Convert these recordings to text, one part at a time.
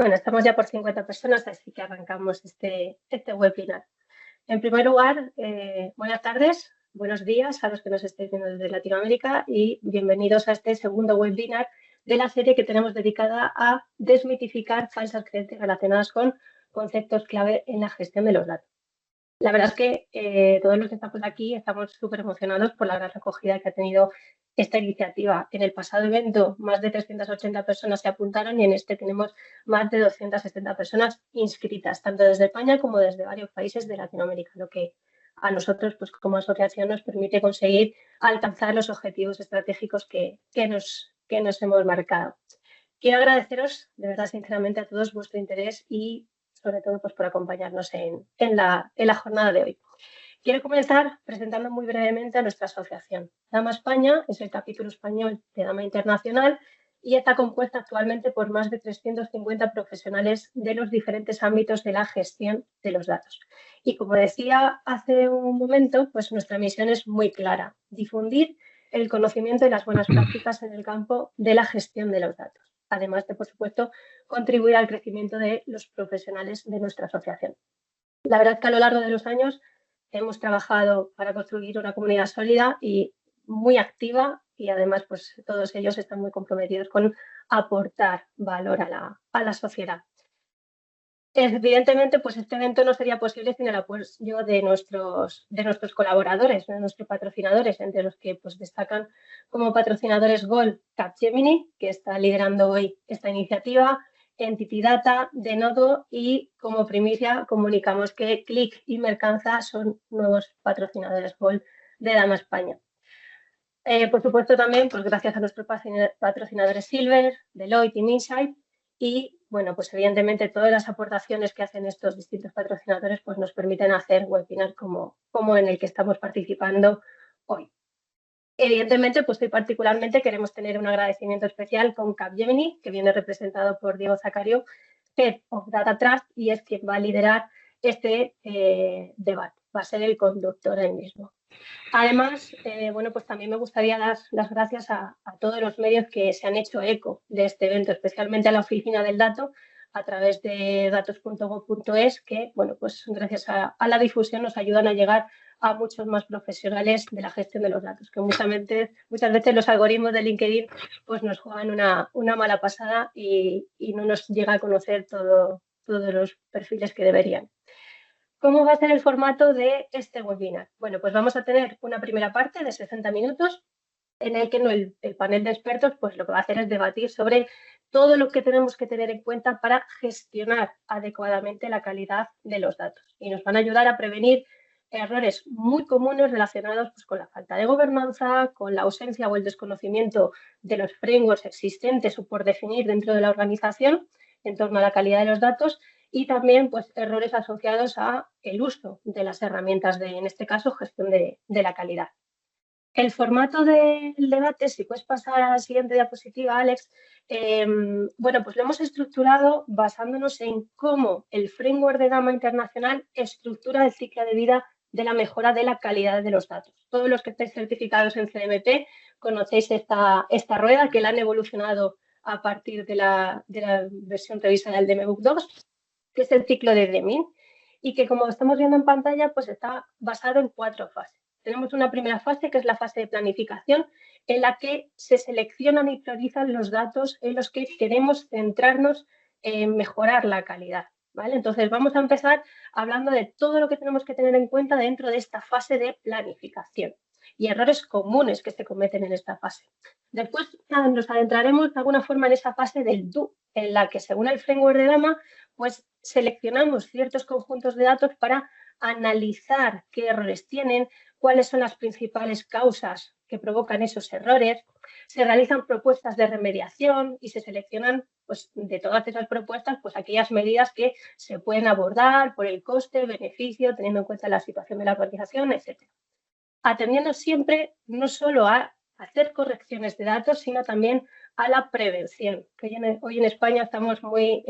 Bueno, estamos ya por 50 personas, así que arrancamos este webinar. En primer lugar, buenas tardes, buenos días a los que nos estéis viendo desde Latinoamérica y bienvenidos a este segundo webinar de la serie que tenemos dedicada a desmitificar falsas creencias relacionadas con conceptos clave en la gestión de los datos. La verdad es que todos los que estamos aquí estamos súper emocionados por la gran acogida que ha tenido esta iniciativa. En el pasado evento, más de 380 personas se apuntaron y en este tenemos más de 260 personas inscritas, tanto desde España como desde varios países de Latinoamérica, lo que a nosotros, pues como asociación, nos permite conseguir alcanzar los objetivos estratégicos que nos hemos marcado. Quiero agradeceros, de verdad, sinceramente, a todos vuestro interés y, sobre todo, pues, por acompañarnos en la jornada de hoy. Quiero comenzar presentando muy brevemente a nuestra asociación. Dama España es el capítulo español de Dama Internacional y está compuesta actualmente por más de 350 profesionales de los diferentes ámbitos de la gestión de los datos. Y como decía hace un momento, pues nuestra misión es muy clara: difundir el conocimiento y las buenas prácticas en el campo de la gestión de los datos, además de, por supuesto, contribuir al crecimiento de los profesionales de nuestra asociación. La verdad es que a lo largo de los años hemos trabajado para construir una comunidad sólida y muy activa y además pues todos ellos están muy comprometidos con aportar valor a la sociedad. Evidentemente, pues este evento no sería posible sin el apoyo de nuestros colaboradores, de nuestros patrocinadores, entre los que pues destacan como patrocinadores Gold Capgemini, que está liderando hoy esta iniciativa, Entity Data, Denodo y como primicia comunicamos que Click y Mercanza son nuevos patrocinadores Gold de Dama España. Por supuesto también, pues gracias a nuestros patrocinadores Silver, Deloitte y Minsight y, bueno, pues evidentemente todas las aportaciones que hacen estos distintos patrocinadores pues nos permiten hacer webinars como en el que estamos participando hoy. Evidentemente, pues hoy particularmente queremos tener un agradecimiento especial con Capgemini, que viene representado por Diego Zacario, Head of Data Trust, y es quien va a liderar este debate, va a ser el conductor del mismo. Además, bueno, pues también me gustaría dar las gracias a todos los medios que se han hecho eco de este evento, especialmente a la Oficina del Dato, a través de datos.gov.es, que, bueno, pues gracias a la difusión nos ayudan a llegar a muchos más profesionales de la gestión de los datos, que muchas veces los algoritmos de LinkedIn pues nos juegan una mala pasada y no nos llega a conocer todos los perfiles que deberían. ¿Cómo va a ser el formato de este webinar? Bueno, pues vamos a tener una primera parte de 60 minutos en el que el panel de expertos pues lo que va a hacer es debatir sobre todo lo que tenemos que tener en cuenta para gestionar adecuadamente la calidad de los datos y nos van a ayudar a prevenir errores muy comunes relacionados pues, con la falta de gobernanza, con la ausencia o el desconocimiento de los frameworks existentes o por definir dentro de la organización en torno a la calidad de los datos y también pues, errores asociados a el uso de las herramientas de, en este caso, gestión de la calidad. El formato del debate, si puedes pasar a la siguiente diapositiva, Alex, bueno, pues lo hemos estructurado basándonos en cómo el framework de Dama Internacional estructura el ciclo de vida de la mejora de la calidad de los datos. Todos los que estáis certificados en CDMP conocéis esta rueda que la han evolucionado a partir de la versión revisada del DMBOK 2, que es el ciclo de Deming, y que, como estamos viendo en pantalla, pues está basado en 4 fases. Tenemos una primera fase, que es la fase de planificación, en la que se seleccionan y priorizan los datos en los que queremos centrarnos en mejorar la calidad, ¿vale? Entonces, vamos a empezar hablando de todo lo que tenemos que tener en cuenta dentro de esta fase de planificación y errores comunes que se cometen en esta fase. Después nos adentraremos de alguna forma en esa fase del do, en la que, según el framework de Dama, pues seleccionamos ciertos conjuntos de datos para analizar qué errores tienen, cuáles son las principales causas que provocan esos errores, se realizan propuestas de remediación y se seleccionan pues, de todas esas propuestas pues, aquellas medidas que se pueden abordar por el coste, beneficio, teniendo en cuenta la situación de la organización, etc. Atendiendo siempre no solo a hacer correcciones de datos, sino también a la prevención, que hoy en España estamos muy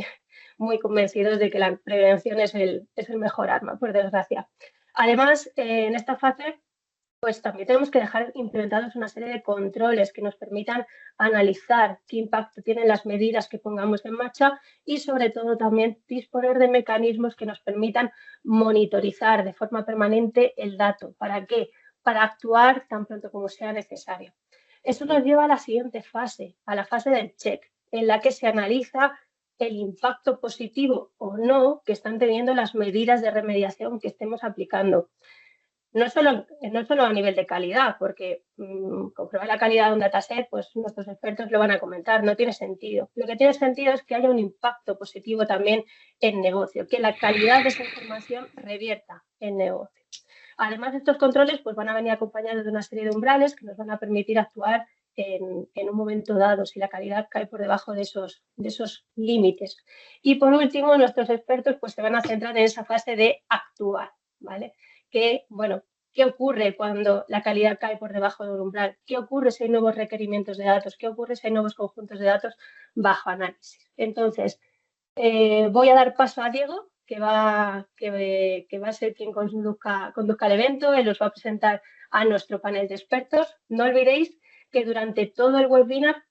convencidos de que la prevención es el mejor arma, por desgracia. Además, en esta fase pues también tenemos que dejar implementados una serie de controles que nos permitan analizar qué impacto tienen las medidas que pongamos en marcha y sobre todo también disponer de mecanismos que nos permitan monitorizar de forma permanente el dato. ¿Para qué? Para actuar tan pronto como sea necesario. Eso nos lleva a la siguiente fase, a la fase del check, en la que se analiza el impacto positivo o no que están teniendo las medidas de remediación que estemos aplicando. No solo a nivel de calidad, porque comprobar la calidad de un dataset, pues nuestros expertos lo van a comentar, no tiene sentido. Lo que tiene sentido es que haya un impacto positivo también en negocio, que la calidad de esa información revierta en negocio. Además, estos controles pues, van a venir acompañados de una serie de umbrales que nos van a permitir actuar en un momento dado, si la calidad cae por debajo de esos límites. Y por último, nuestros expertos pues, se van a centrar en esa fase de actuar, ¿vale? Que, bueno, ¿qué ocurre cuando la calidad cae por debajo del umbral? ¿Qué ocurre si hay nuevos requerimientos de datos? ¿Qué ocurre si hay nuevos conjuntos de datos bajo análisis? Entonces, voy a dar paso a Diego, que va a ser quien conduzca el evento. Él os va a presentar a nuestro panel de expertos. No olvidéis que durante todo el webinar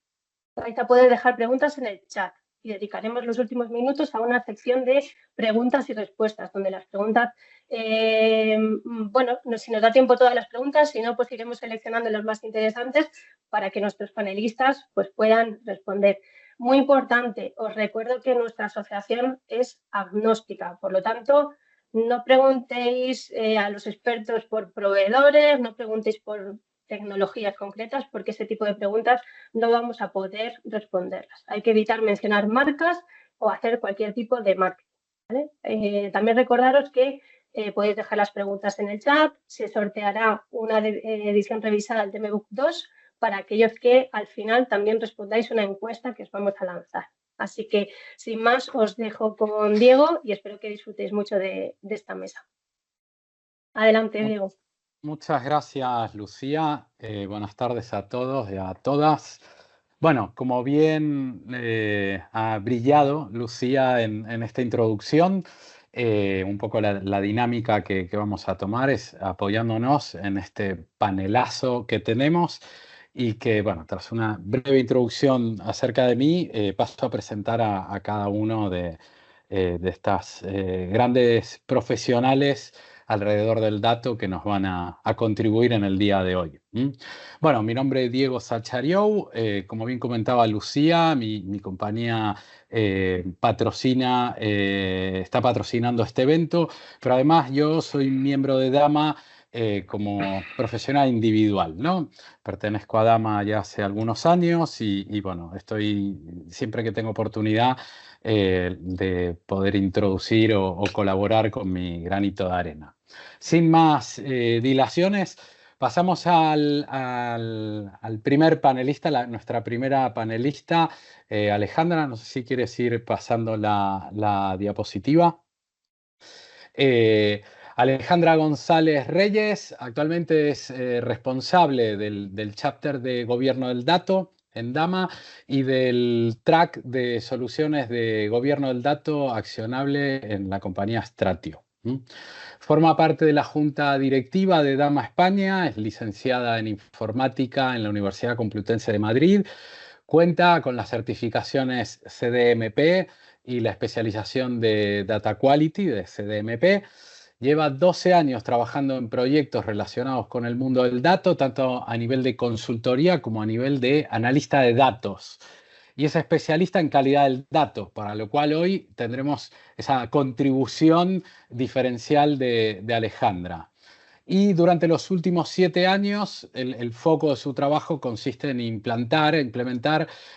vais a poder dejar preguntas en el chat y dedicaremos los últimos minutos a una sección de preguntas y respuestas, donde las preguntas, bueno, si nos da tiempo todas las preguntas, si no, pues iremos seleccionando las más interesantes para que nuestros panelistas pues, puedan responder. Muy importante, os recuerdo que nuestra asociación es agnóstica, por lo tanto, no preguntéis a los expertos por proveedores, no preguntéis por tecnologías concretas, porque ese tipo de preguntas no vamos a poder responderlas. Hay que evitar mencionar marcas o hacer cualquier tipo de marketing, ¿vale? También recordaros que podéis dejar las preguntas en el chat, se sorteará una edición revisada del DMBOK 2 para aquellos que al final también respondáis una encuesta que os vamos a lanzar. Así que, sin más, os dejo con Diego y espero que disfrutéis mucho de esta mesa. Adelante, Diego. Muchas gracias, Lucía. Buenas tardes a todos y a todas. Bueno, como bien ha brillado Lucía en esta introducción, un poco la dinámica que vamos a tomar es apoyándonos en este panelazo que tenemos y que, bueno, tras una breve introducción acerca de mí, paso a presentar a cada uno de estas grandes profesionales alrededor del dato que nos van a contribuir en el día de hoy. Bueno, mi nombre es Diego Sachariou. Como bien comentaba Lucía, mi compañía está patrocinando este evento, pero además yo soy miembro de Dama como profesional individual, ¿no? Pertenezco a Dama ya hace algunos años y bueno, estoy siempre que tengo oportunidad de poder introducir o colaborar con mi granito de arena. Sin más dilaciones, pasamos al primer panelista, nuestra primera panelista, Alejandra. No sé si quieres ir pasando la diapositiva. Alejandra González Reyes actualmente es responsable del chapter de Gobierno del Dato en Dama y del track de soluciones de Gobierno del Dato accionable en la compañía Stratio. Forma parte de la Junta Directiva de Dama España, es licenciada en Informática en la Universidad Complutense de Madrid, cuenta con las certificaciones CDMP y la especialización de Data Quality de CDMP. Lleva 12 años trabajando en proyectos relacionados con el mundo del dato, tanto a nivel de consultoría como a nivel de analista de datos. Y es especialista en calidad del dato, para lo cual hoy tendremos esa contribución diferencial de Alejandra. Y durante los últimos 7 años, el foco de su trabajo consiste en implementar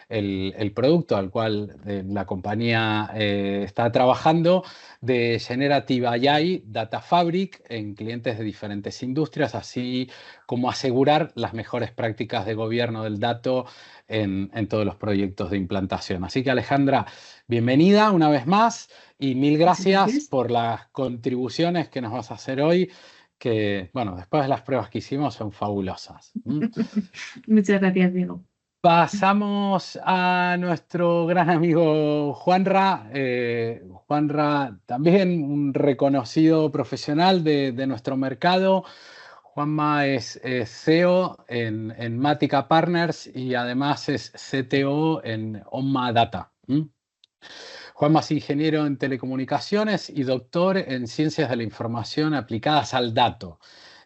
el producto al cual la compañía está trabajando de Generative AI Data Fabric en clientes de diferentes industrias, así como asegurar las mejores prácticas de gobierno del dato en todos los proyectos de implantación. Así que, Alejandra, bienvenida una vez más y mil gracias por las contribuciones que nos vas a hacer hoy, que, bueno, después de las pruebas que hicimos son fabulosas. Muchas gracias, Diego. Pasamos a nuestro gran amigo Juanra. Juanra, también un reconocido profesional de nuestro mercado. Juanma es CEO en Matica Partners y además es CTO en Omma Data. Juanma es ingeniero en telecomunicaciones y doctor en ciencias de la información aplicadas al dato.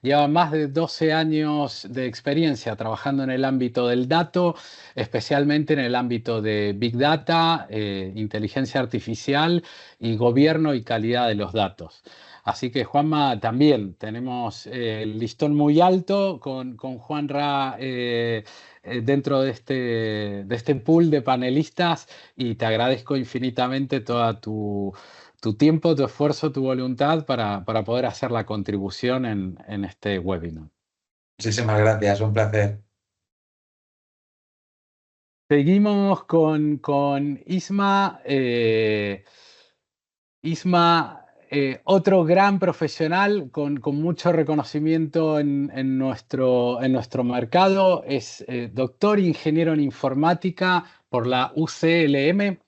Lleva más de 12 años de experiencia trabajando en el ámbito del dato, especialmente en el ámbito de Big Data, inteligencia artificial y gobierno y calidad de los datos. Así que, Juanma, también tenemos el listón muy alto con Juanra dentro de este pool de panelistas y te agradezco infinitamente toda tu tiempo, tu esfuerzo, tu voluntad para poder hacer la contribución en este webinar. Muchísimas gracias, un placer. Seguimos con Isma. Isma, otro gran profesional con mucho reconocimiento en nuestro mercado, es doctor ingeniero en informática por la UCLM,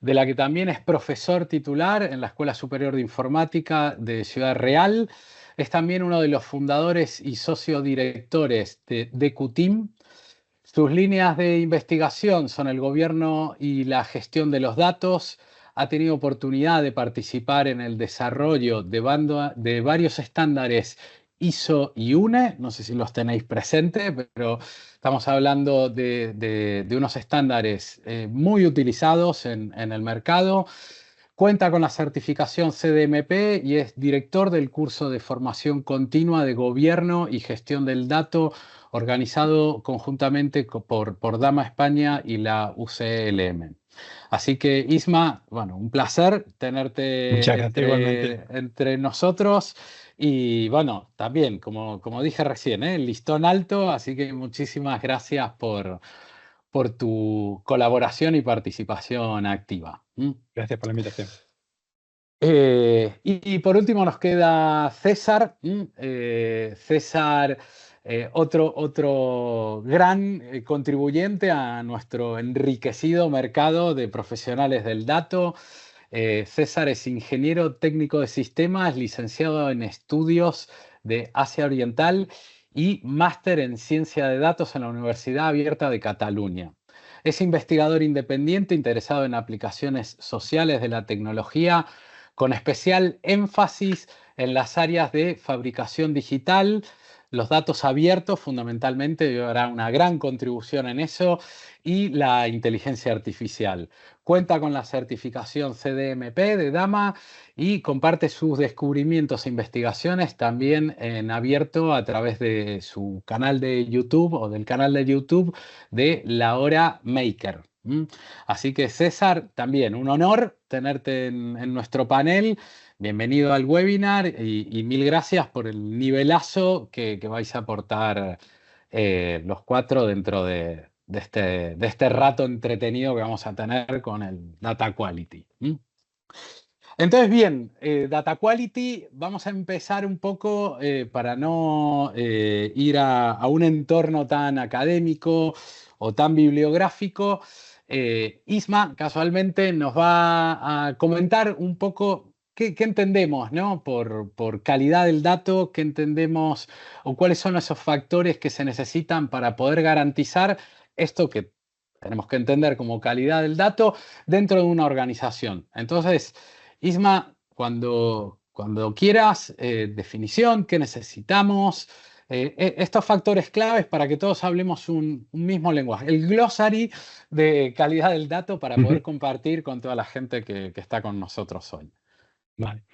de la que también es profesor titular en la Escuela Superior de Informática de Ciudad Real. Es también uno de los fundadores y sociodirectores de DQTeam. Sus líneas de investigación son el gobierno y la gestión de los datos. Ha tenido oportunidad de participar en el desarrollo de varios estándares ISO y UNE. No sé si los tenéis presentes, pero estamos hablando de unos estándares muy utilizados en el mercado. Cuenta con la certificación CDMP y es director del curso de formación continua de gobierno y gestión del dato organizado conjuntamente por Dama España y la UCLM. Así que, Isma, bueno, un placer tenerte entre nosotros. Y bueno, también, como dije recién, el listón alto, así que muchísimas gracias por tu colaboración y participación activa. Gracias por la invitación. Y por último nos queda César. César, otro gran contribuyente a nuestro enriquecido mercado de profesionales del dato. César es ingeniero técnico de sistemas, licenciado en estudios de Asia Oriental y máster en ciencia de datos en la Universidad Abierta de Cataluña. Es investigador independiente interesado en aplicaciones sociales de la tecnología, con especial énfasis en las áreas de fabricación digital, los datos abiertos fundamentalmente, llevará una gran contribución en eso, y la inteligencia artificial. Cuenta con la certificación CDMP de Dama y comparte sus descubrimientos e investigaciones también en abierto a través de su canal de YouTube o del canal de YouTube de La Hora Maker. Así que, César, también un honor tenerte en nuestro panel. Bienvenido al webinar y mil gracias por el nivelazo que vais a aportar los cuatro dentro de este rato entretenido que vamos a tener con el Data Quality. Entonces, bien, Data Quality, vamos a empezar un poco para no ir a un entorno tan académico o tan bibliográfico. Isma, casualmente, nos va a comentar un poco qué entendemos, ¿no? por calidad del dato, qué entendemos o cuáles son esos factores que se necesitan para poder garantizar esto que tenemos que entender como calidad del dato dentro de una organización. Entonces, Isma, cuando quieras, definición, qué necesitamos, estos factores claves para que todos hablemos un mismo lenguaje. El glossary de calidad del dato para poder compartir con toda la gente que está con nosotros hoy. Vale.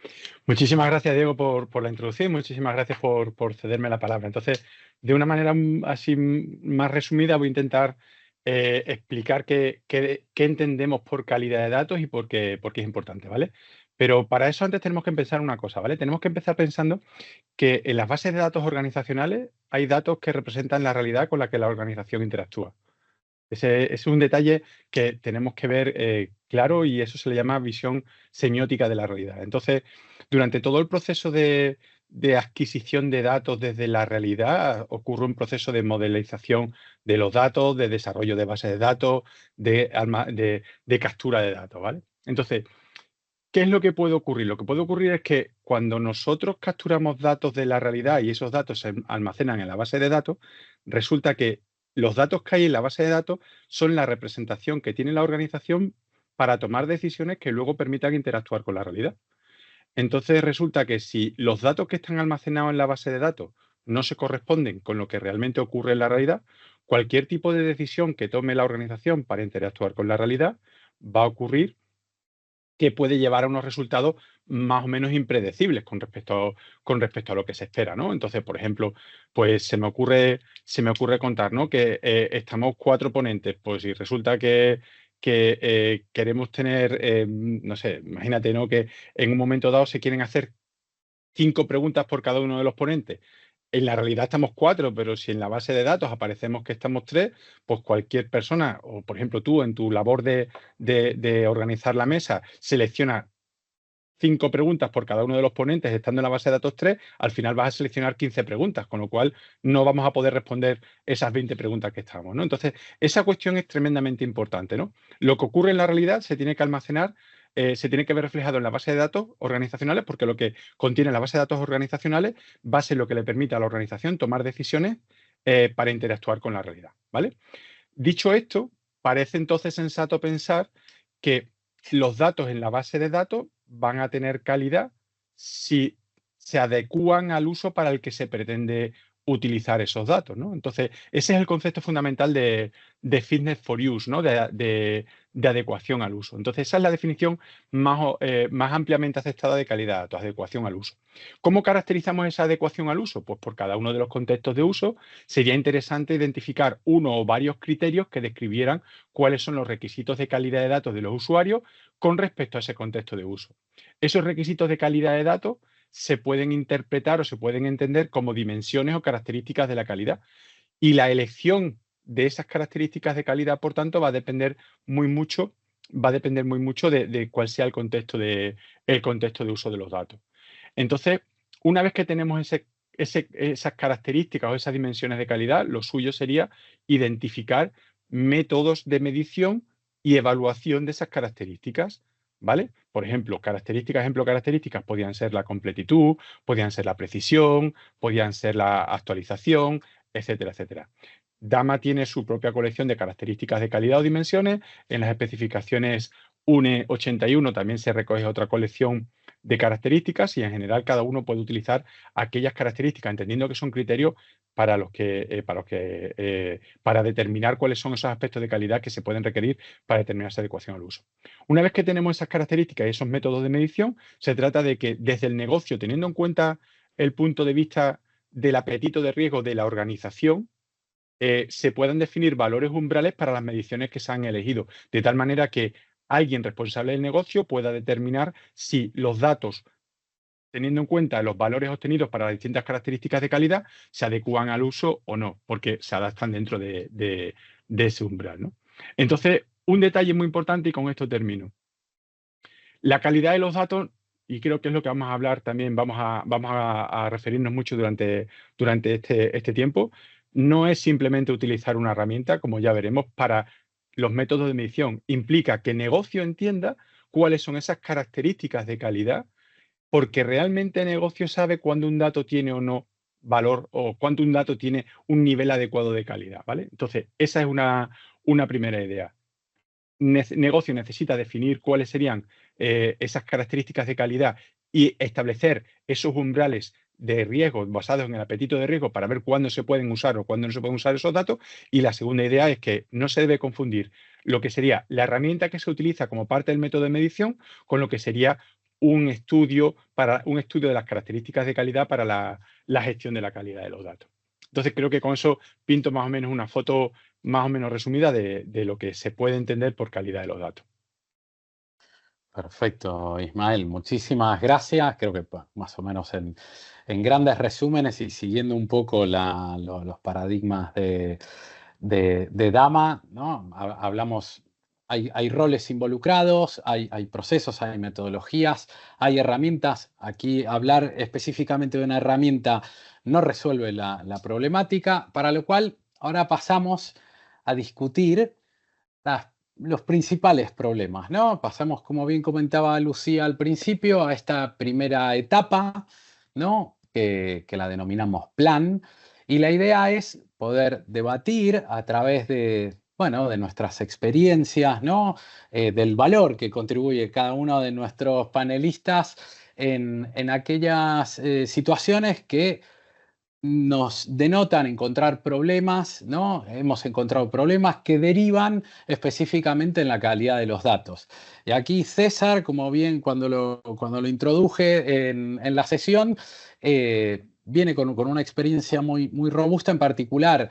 Muchísimas gracias, Diego, por la introducción. Muchísimas gracias por cederme la palabra. Entonces, de una manera así más resumida, voy a intentar explicar qué entendemos por calidad de datos y por qué es importante, ¿vale? Pero para eso antes tenemos que pensar una cosa, ¿vale? Tenemos que empezar pensando que en las bases de datos organizacionales hay datos que representan la realidad con la que la organización interactúa. Ese es un detalle que tenemos que ver claro y eso se le llama visión semiótica de la realidad. Entonces, durante todo el proceso de adquisición de datos desde la realidad ocurre un proceso de modelización de los datos, de desarrollo de bases de datos, de captura de datos, ¿vale? Entonces, ¿qué es lo que puede ocurrir? Lo que puede ocurrir es que cuando nosotros capturamos datos de la realidad y esos datos se almacenan en la base de datos, resulta que los datos que hay en la base de datos son la representación que tiene la organización para tomar decisiones que luego permitan interactuar con la realidad. Entonces resulta que si los datos que están almacenados en la base de datos no se corresponden con lo que realmente ocurre en la realidad, cualquier tipo de decisión que tome la organización para interactuar con la realidad va a ocurrir que puede llevar a unos resultados más o menos impredecibles con respecto a lo que se espera, ¿no? Entonces, por ejemplo, pues se me ocurre contar, ¿no? Que estamos 4 ponentes, pues si resulta que queremos tener, no sé, imagínate, ¿no? Que en un momento dado se quieren hacer 5 preguntas por cada uno de los ponentes. En la realidad estamos 4, pero si en la base de datos aparecemos que estamos 3, pues cualquier persona, o por ejemplo tú en tu labor de organizar la mesa, selecciona 5 preguntas por cada uno de los ponentes estando en la base de datos 3, al final vas a seleccionar 15 preguntas, con lo cual no vamos a poder responder esas 20 preguntas que estamos, ¿no? Entonces, esa cuestión es tremendamente importante, ¿no? Lo que ocurre en la realidad se tiene que almacenar, se tiene que ver reflejado en la base de datos organizacionales, porque lo que contiene la base de datos organizacionales va a ser lo que le permita a la organización tomar decisiones para interactuar con la realidad, ¿vale? Dicho esto, parece entonces sensato pensar que los datos en la base de datos van a tener calidad si se adecúan al uso para el que se pretende utilizar esos datos, ¿no? Entonces, ese es el concepto fundamental de fitness for use, ¿no? De adecuación al uso. Entonces, esa es la definición más ampliamente aceptada de calidad de datos, adecuación al uso. ¿Cómo caracterizamos esa adecuación al uso? Pues por cada uno de los contextos de uso sería interesante identificar uno o varios criterios que describieran cuáles son los requisitos de calidad de datos de los usuarios con respecto a ese contexto de uso. Esos requisitos de calidad de datos se pueden interpretar o se pueden entender como dimensiones o características de la calidad. Y la elección de esas características de calidad, por tanto, va a depender muy mucho de cuál sea el contexto de uso de los datos. Entonces, una vez que tenemos esas características o esas dimensiones de calidad, lo suyo sería identificar métodos de medición y evaluación de esas características, ¿vale? Por ejemplo, características podían ser la completitud, podían ser la precisión, podían ser la actualización, etcétera, etcétera. Dama tiene su propia colección de características de calidad o dimensiones. En las especificaciones UNE 81 también se recoge otra colección de características y en general cada uno puede utilizar aquellas características, entendiendo que son criterios para determinar cuáles son esos aspectos de calidad que se pueden requerir para determinar esa adecuación al uso. Una vez que tenemos esas características y esos métodos de medición, se trata de que desde el negocio, teniendo en cuenta el punto de vista del apetito de riesgo de la organización, se puedan definir valores umbrales para las mediciones que se han elegido, de tal manera que alguien responsable del negocio pueda determinar si los datos, teniendo en cuenta los valores obtenidos para las distintas características de calidad, se adecúan al uso o no, porque se adaptan dentro de ese umbral, ¿no? Entonces, un detalle muy importante y con esto termino. La calidad de los datos, y creo que es lo que vamos a hablar también, vamos a referirnos mucho durante este tiempo, no es simplemente utilizar una herramienta, como ya veremos, para los métodos de medición. Implica que el negocio entienda cuáles son esas características de calidad, porque realmente el negocio sabe cuándo un dato tiene o no valor o cuándo un dato tiene un nivel adecuado de calidad, ¿vale? Entonces, esa es una primera idea. Negocio necesita definir cuáles serían esas características de calidad y establecer esos umbrales de riesgo basados en el apetito de riesgo para ver cuándo se pueden usar o cuándo no se pueden usar esos datos. Y la segunda idea es que no se debe confundir lo que sería la herramienta que se utiliza como parte del método de medición con lo que sería un estudio de las características de calidad para la gestión de la calidad de los datos. Entonces creo que con eso pinto más o menos una foto más o menos resumida de lo que se puede entender por calidad de los datos. Perfecto, Ismael. Muchísimas gracias. Creo que más o menos en grandes resúmenes y siguiendo un poco los paradigmas de Dama, ¿no? Hablamos, hay roles involucrados, hay procesos, hay metodologías, hay herramientas. Aquí hablar específicamente de una herramienta no resuelve la problemática, para lo cual ahora pasamos a discutir las los principales problemas, ¿no? Pasamos, como bien comentaba Lucía al principio, a esta primera etapa, ¿no? Que la denominamos plan. Y la idea es poder debatir a través de, bueno, de nuestras experiencias, ¿no? Del valor que contribuye cada uno de nuestros panelistas en aquellas situaciones que nos denotan encontrar problemas, ¿no? Hemos encontrado problemas que derivan específicamente en la calidad de los datos. Y aquí César, como bien cuando lo introduje en la sesión, viene con una experiencia muy robusta en particular.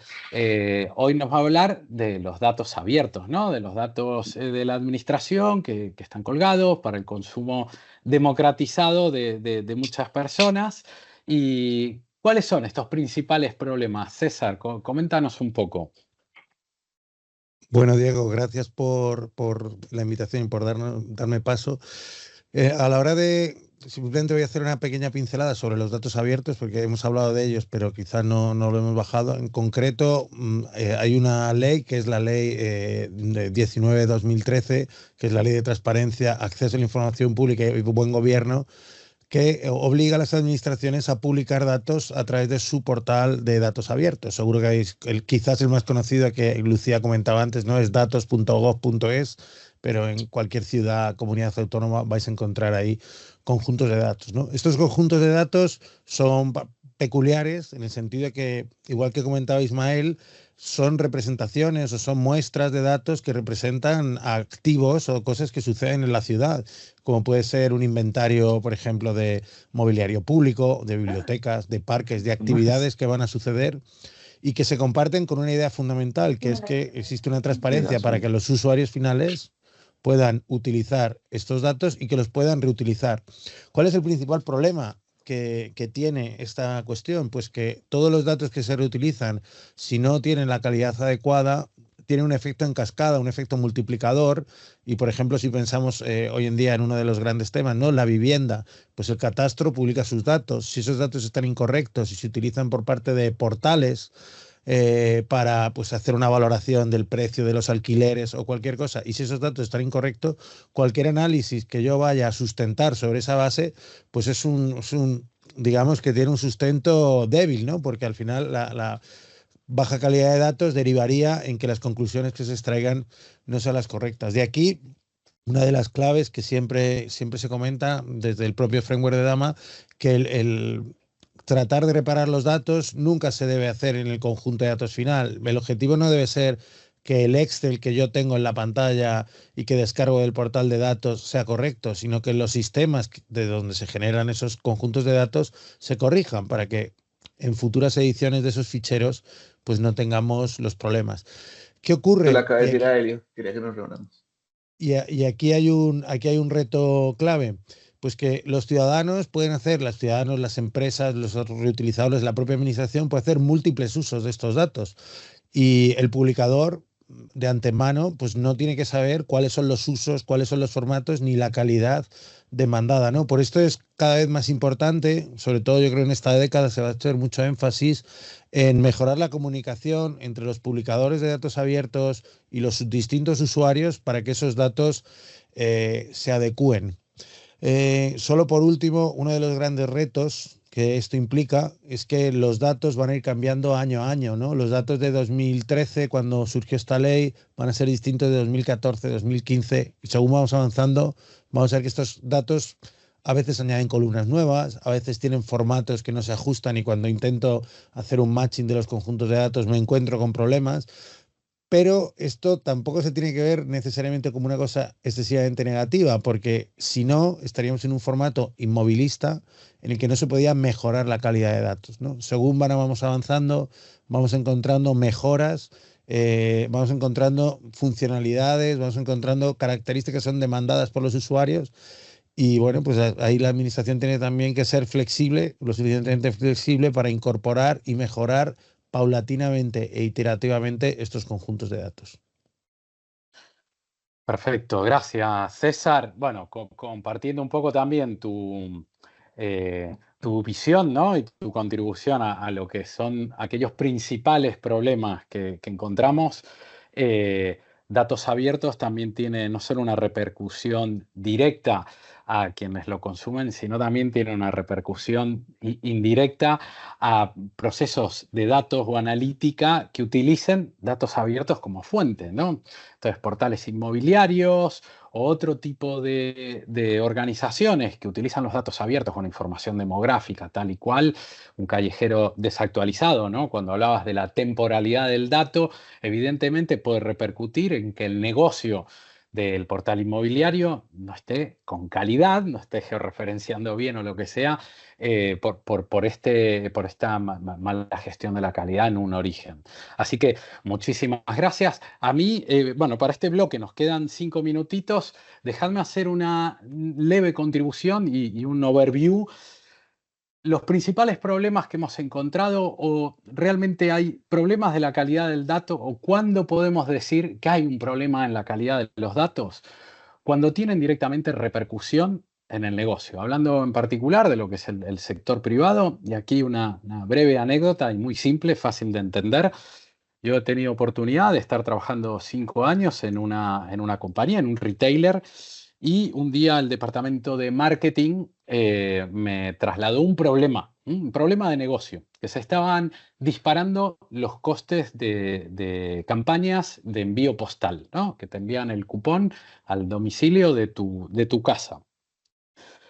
Hoy nos va a hablar de los datos abiertos, ¿no? De los datos de la administración que están colgados para el consumo democratizado de muchas personas. ¿Y cuáles son estos principales problemas? César, coméntanos un poco. Bueno, Diego, gracias por la invitación y por darme paso. A la hora de... Simplemente voy a hacer una pequeña pincelada sobre los datos abiertos, porque hemos hablado de ellos, pero quizás no lo hemos bajado. En concreto, hay una ley, que es la ley 19/2013, que es la Ley de Transparencia, Acceso a la Información Pública y Buen Gobierno, que obliga a las administraciones a publicar datos a través de su portal de datos abiertos. Seguro que quizás el más conocido, que Lucía comentaba antes, ¿no? Es datos.gov.es, pero en cualquier ciudad, comunidad autónoma vais a encontrar ahí conjuntos de datos, ¿no? Estos conjuntos de datos son peculiares en el sentido de que, igual que comentaba Ismael, son representaciones o son muestras de datos que representan activos o cosas que suceden en la ciudad, como puede ser un inventario, por ejemplo, de mobiliario público, de bibliotecas, de parques, de actividades que van a suceder y que se comparten con una idea fundamental, que es que existe una transparencia para que los usuarios finales puedan utilizar estos datos y que los puedan reutilizar. ¿Cuál es el principal problema que tiene esta cuestión? Pues que todos los datos que se reutilizan, si no tienen la calidad adecuada, tienen un efecto en cascada, un efecto multiplicador. Y, por ejemplo, si pensamos hoy en día en uno de los grandes temas, ¿no? La vivienda, pues el catastro publica sus datos. Si esos datos están incorrectos y se utilizan por parte de portales para pues, hacer una valoración del precio de los alquileres o cualquier cosa, y si esos datos están incorrectos, cualquier análisis que yo vaya a sustentar sobre esa base, pues es un digamos que tiene un sustento débil, ¿no? Porque al final la baja calidad de datos derivaría en que las conclusiones que se extraigan no sean las correctas. De aquí, una de las claves que siempre se comenta desde el propio framework de DAMA, que el tratar de reparar los datos nunca se debe hacer en el conjunto de datos final. El objetivo no debe ser que el Excel que yo tengo en la pantalla y que descargo del portal de datos sea correcto, sino que los sistemas de donde se generan esos conjuntos de datos se corrijan para que en futuras ediciones de esos ficheros pues no tengamos los problemas. ¿Qué ocurre? Se la acaba de decir a Helio, quería que nos reunamos. Y aquí hay un reto clave. Pues que los ciudadanos pueden hacer, las empresas, los reutilizadores, la propia administración puede hacer múltiples usos de estos datos. Y el publicador de antemano pues no tiene que saber cuáles son los usos, cuáles son los formatos ni la calidad demandada, ¿no? Por esto es cada vez más importante, sobre todo yo creo en esta década se va a hacer mucho énfasis en mejorar la comunicación entre los publicadores de datos abiertos y los distintos usuarios para que esos datos se adecúen. Solo por último, uno de los grandes retos que esto implica es que los datos van a ir cambiando año a año, ¿no? Los datos de 2013, cuando surgió esta ley, van a ser distintos de 2014, 2015, y según vamos avanzando, vamos a ver que estos datos a veces añaden columnas nuevas, a veces tienen formatos que no se ajustan y cuando intento hacer un matching de los conjuntos de datos me encuentro con problemas. Pero esto tampoco se tiene que ver necesariamente como una cosa excesivamente negativa, porque si no, estaríamos en un formato inmovilista en el que no se podía mejorar la calidad de datos, ¿no? Según vamos avanzando, vamos encontrando mejoras, vamos encontrando funcionalidades, vamos encontrando características que son demandadas por los usuarios. Y bueno, pues ahí la administración tiene también que ser flexible, lo suficientemente flexible para incorporar y mejorar paulatinamente e iterativamente estos conjuntos de datos. Perfecto, gracias César. Bueno, compartiendo un poco también tu visión, ¿no? Y tu contribución a lo que son aquellos principales problemas que encontramos. datos abiertos también tiene no solo una repercusión directa a quienes lo consumen, sino también tiene una repercusión indirecta a procesos de datos o analítica que utilicen datos abiertos como fuente, ¿no? Entonces, portales inmobiliarios o otro tipo de organizaciones que utilizan los datos abiertos con información demográfica, tal y cual, un callejero desactualizado, ¿no? Cuando hablabas de la temporalidad del dato, evidentemente puede repercutir en que el negocio del portal inmobiliario no esté con calidad, no esté georreferenciando bien o lo que sea, por esta mala gestión de la calidad en un origen. Así que muchísimas gracias. A mí, bueno, para este bloque nos quedan 5 minutitos. Dejadme hacer una leve contribución y un overview. Los principales problemas que hemos encontrado, o realmente hay problemas de la calidad del dato, o cuándo podemos decir que hay un problema en la calidad de los datos, cuando tienen directamente repercusión en el negocio. Hablando en particular de lo que es el sector privado, y aquí una breve anécdota y muy simple, fácil de entender. Yo he tenido oportunidad de estar trabajando 5 años en una compañía, en un retailer, y un día el departamento de marketing me trasladó un problema de negocio, que se estaban disparando los costes de campañas de envío postal, ¿no? Que te envían el cupón al domicilio de tu casa.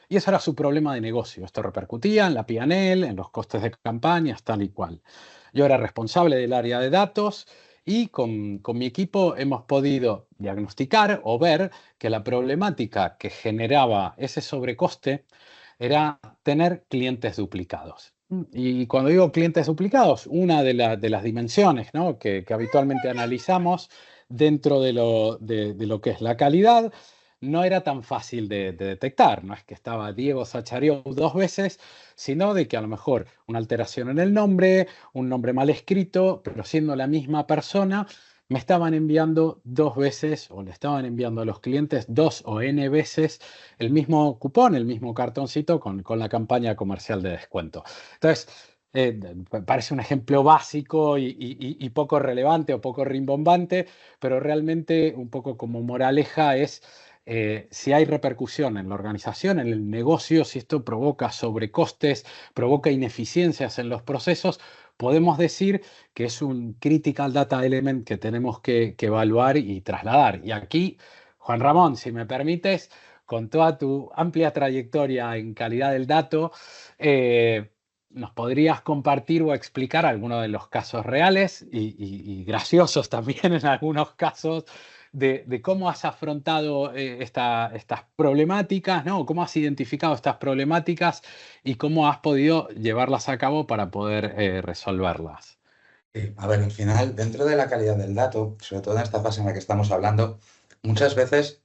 Y eso era su problema de negocio. Esto repercutía en la P&L, en los costes de campañas, tal y cual. Yo era responsable del área de datos y con mi equipo hemos podido diagnosticar o ver que la problemática que generaba ese sobrecoste era tener clientes duplicados. Y cuando digo clientes duplicados, una de las dimensiones, ¿no?, que habitualmente analizamos dentro de lo que es la calidad, no era tan fácil de detectar. No es que estaba Diego Sachariou 2 veces, sino de que a lo mejor una alteración en el nombre, un nombre mal escrito, pero siendo la misma persona, me estaban enviando 2 veces, o le estaban enviando a los clientes 2 o N veces el mismo cupón, el mismo cartoncito con la campaña comercial de descuento. Entonces, parece un ejemplo básico y poco relevante o poco rimbombante, pero realmente un poco como moraleja es si hay repercusión en la organización, en el negocio, si esto provoca sobrecostes, provoca ineficiencias en los procesos, podemos decir que es un critical data element que tenemos que evaluar y trasladar. Y aquí, Juan Ramón, si me permites, con toda tu amplia trayectoria en calidad del dato, ¿nos podrías compartir o explicar algunos de los casos reales y graciosos también en algunos casos de cómo has afrontado estas problemáticas, ¿no? Cómo has identificado estas problemáticas y cómo has podido llevarlas a cabo para poder resolverlas? A ver, al final, dentro de la calidad del dato, sobre todo en esta fase en la que estamos hablando, muchas veces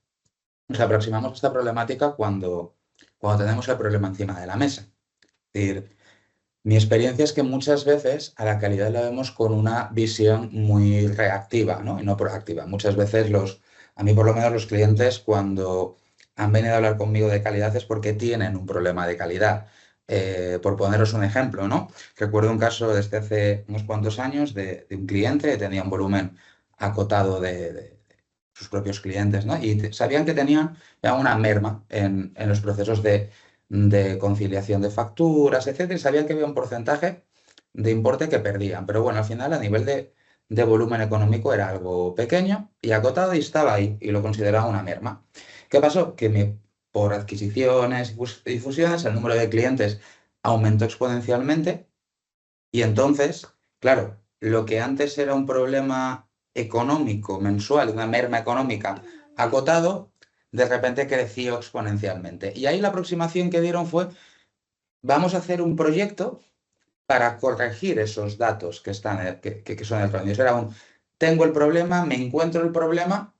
nos aproximamos a esta problemática cuando tenemos el problema encima de la mesa. Es decir, mi experiencia es que muchas veces a la calidad la vemos con una visión muy reactiva, ¿no? Y no proactiva. Muchas veces a mí por lo menos los clientes cuando han venido a hablar conmigo de calidad es porque tienen un problema de calidad. Por poneros un ejemplo, ¿no? Recuerdo un caso desde hace unos cuantos años de un cliente que tenía un volumen acotado de sus propios clientes, ¿no? Y sabían que tenían ya una merma en los procesos de conciliación de facturas, etcétera, y sabían que había un porcentaje de importe que perdían. Pero bueno, al final a nivel de volumen económico era algo pequeño y acotado y estaba ahí y lo consideraba una merma. ¿Qué pasó? Que por adquisiciones y fusiones el número de clientes aumentó exponencialmente y entonces, claro, lo que antes era un problema económico mensual, una merma económica acotado, de repente creció exponencialmente. Y ahí la aproximación que dieron fue, vamos a hacer un proyecto para corregir esos datos que son erróneos. Era tengo el problema, me encuentro el problema,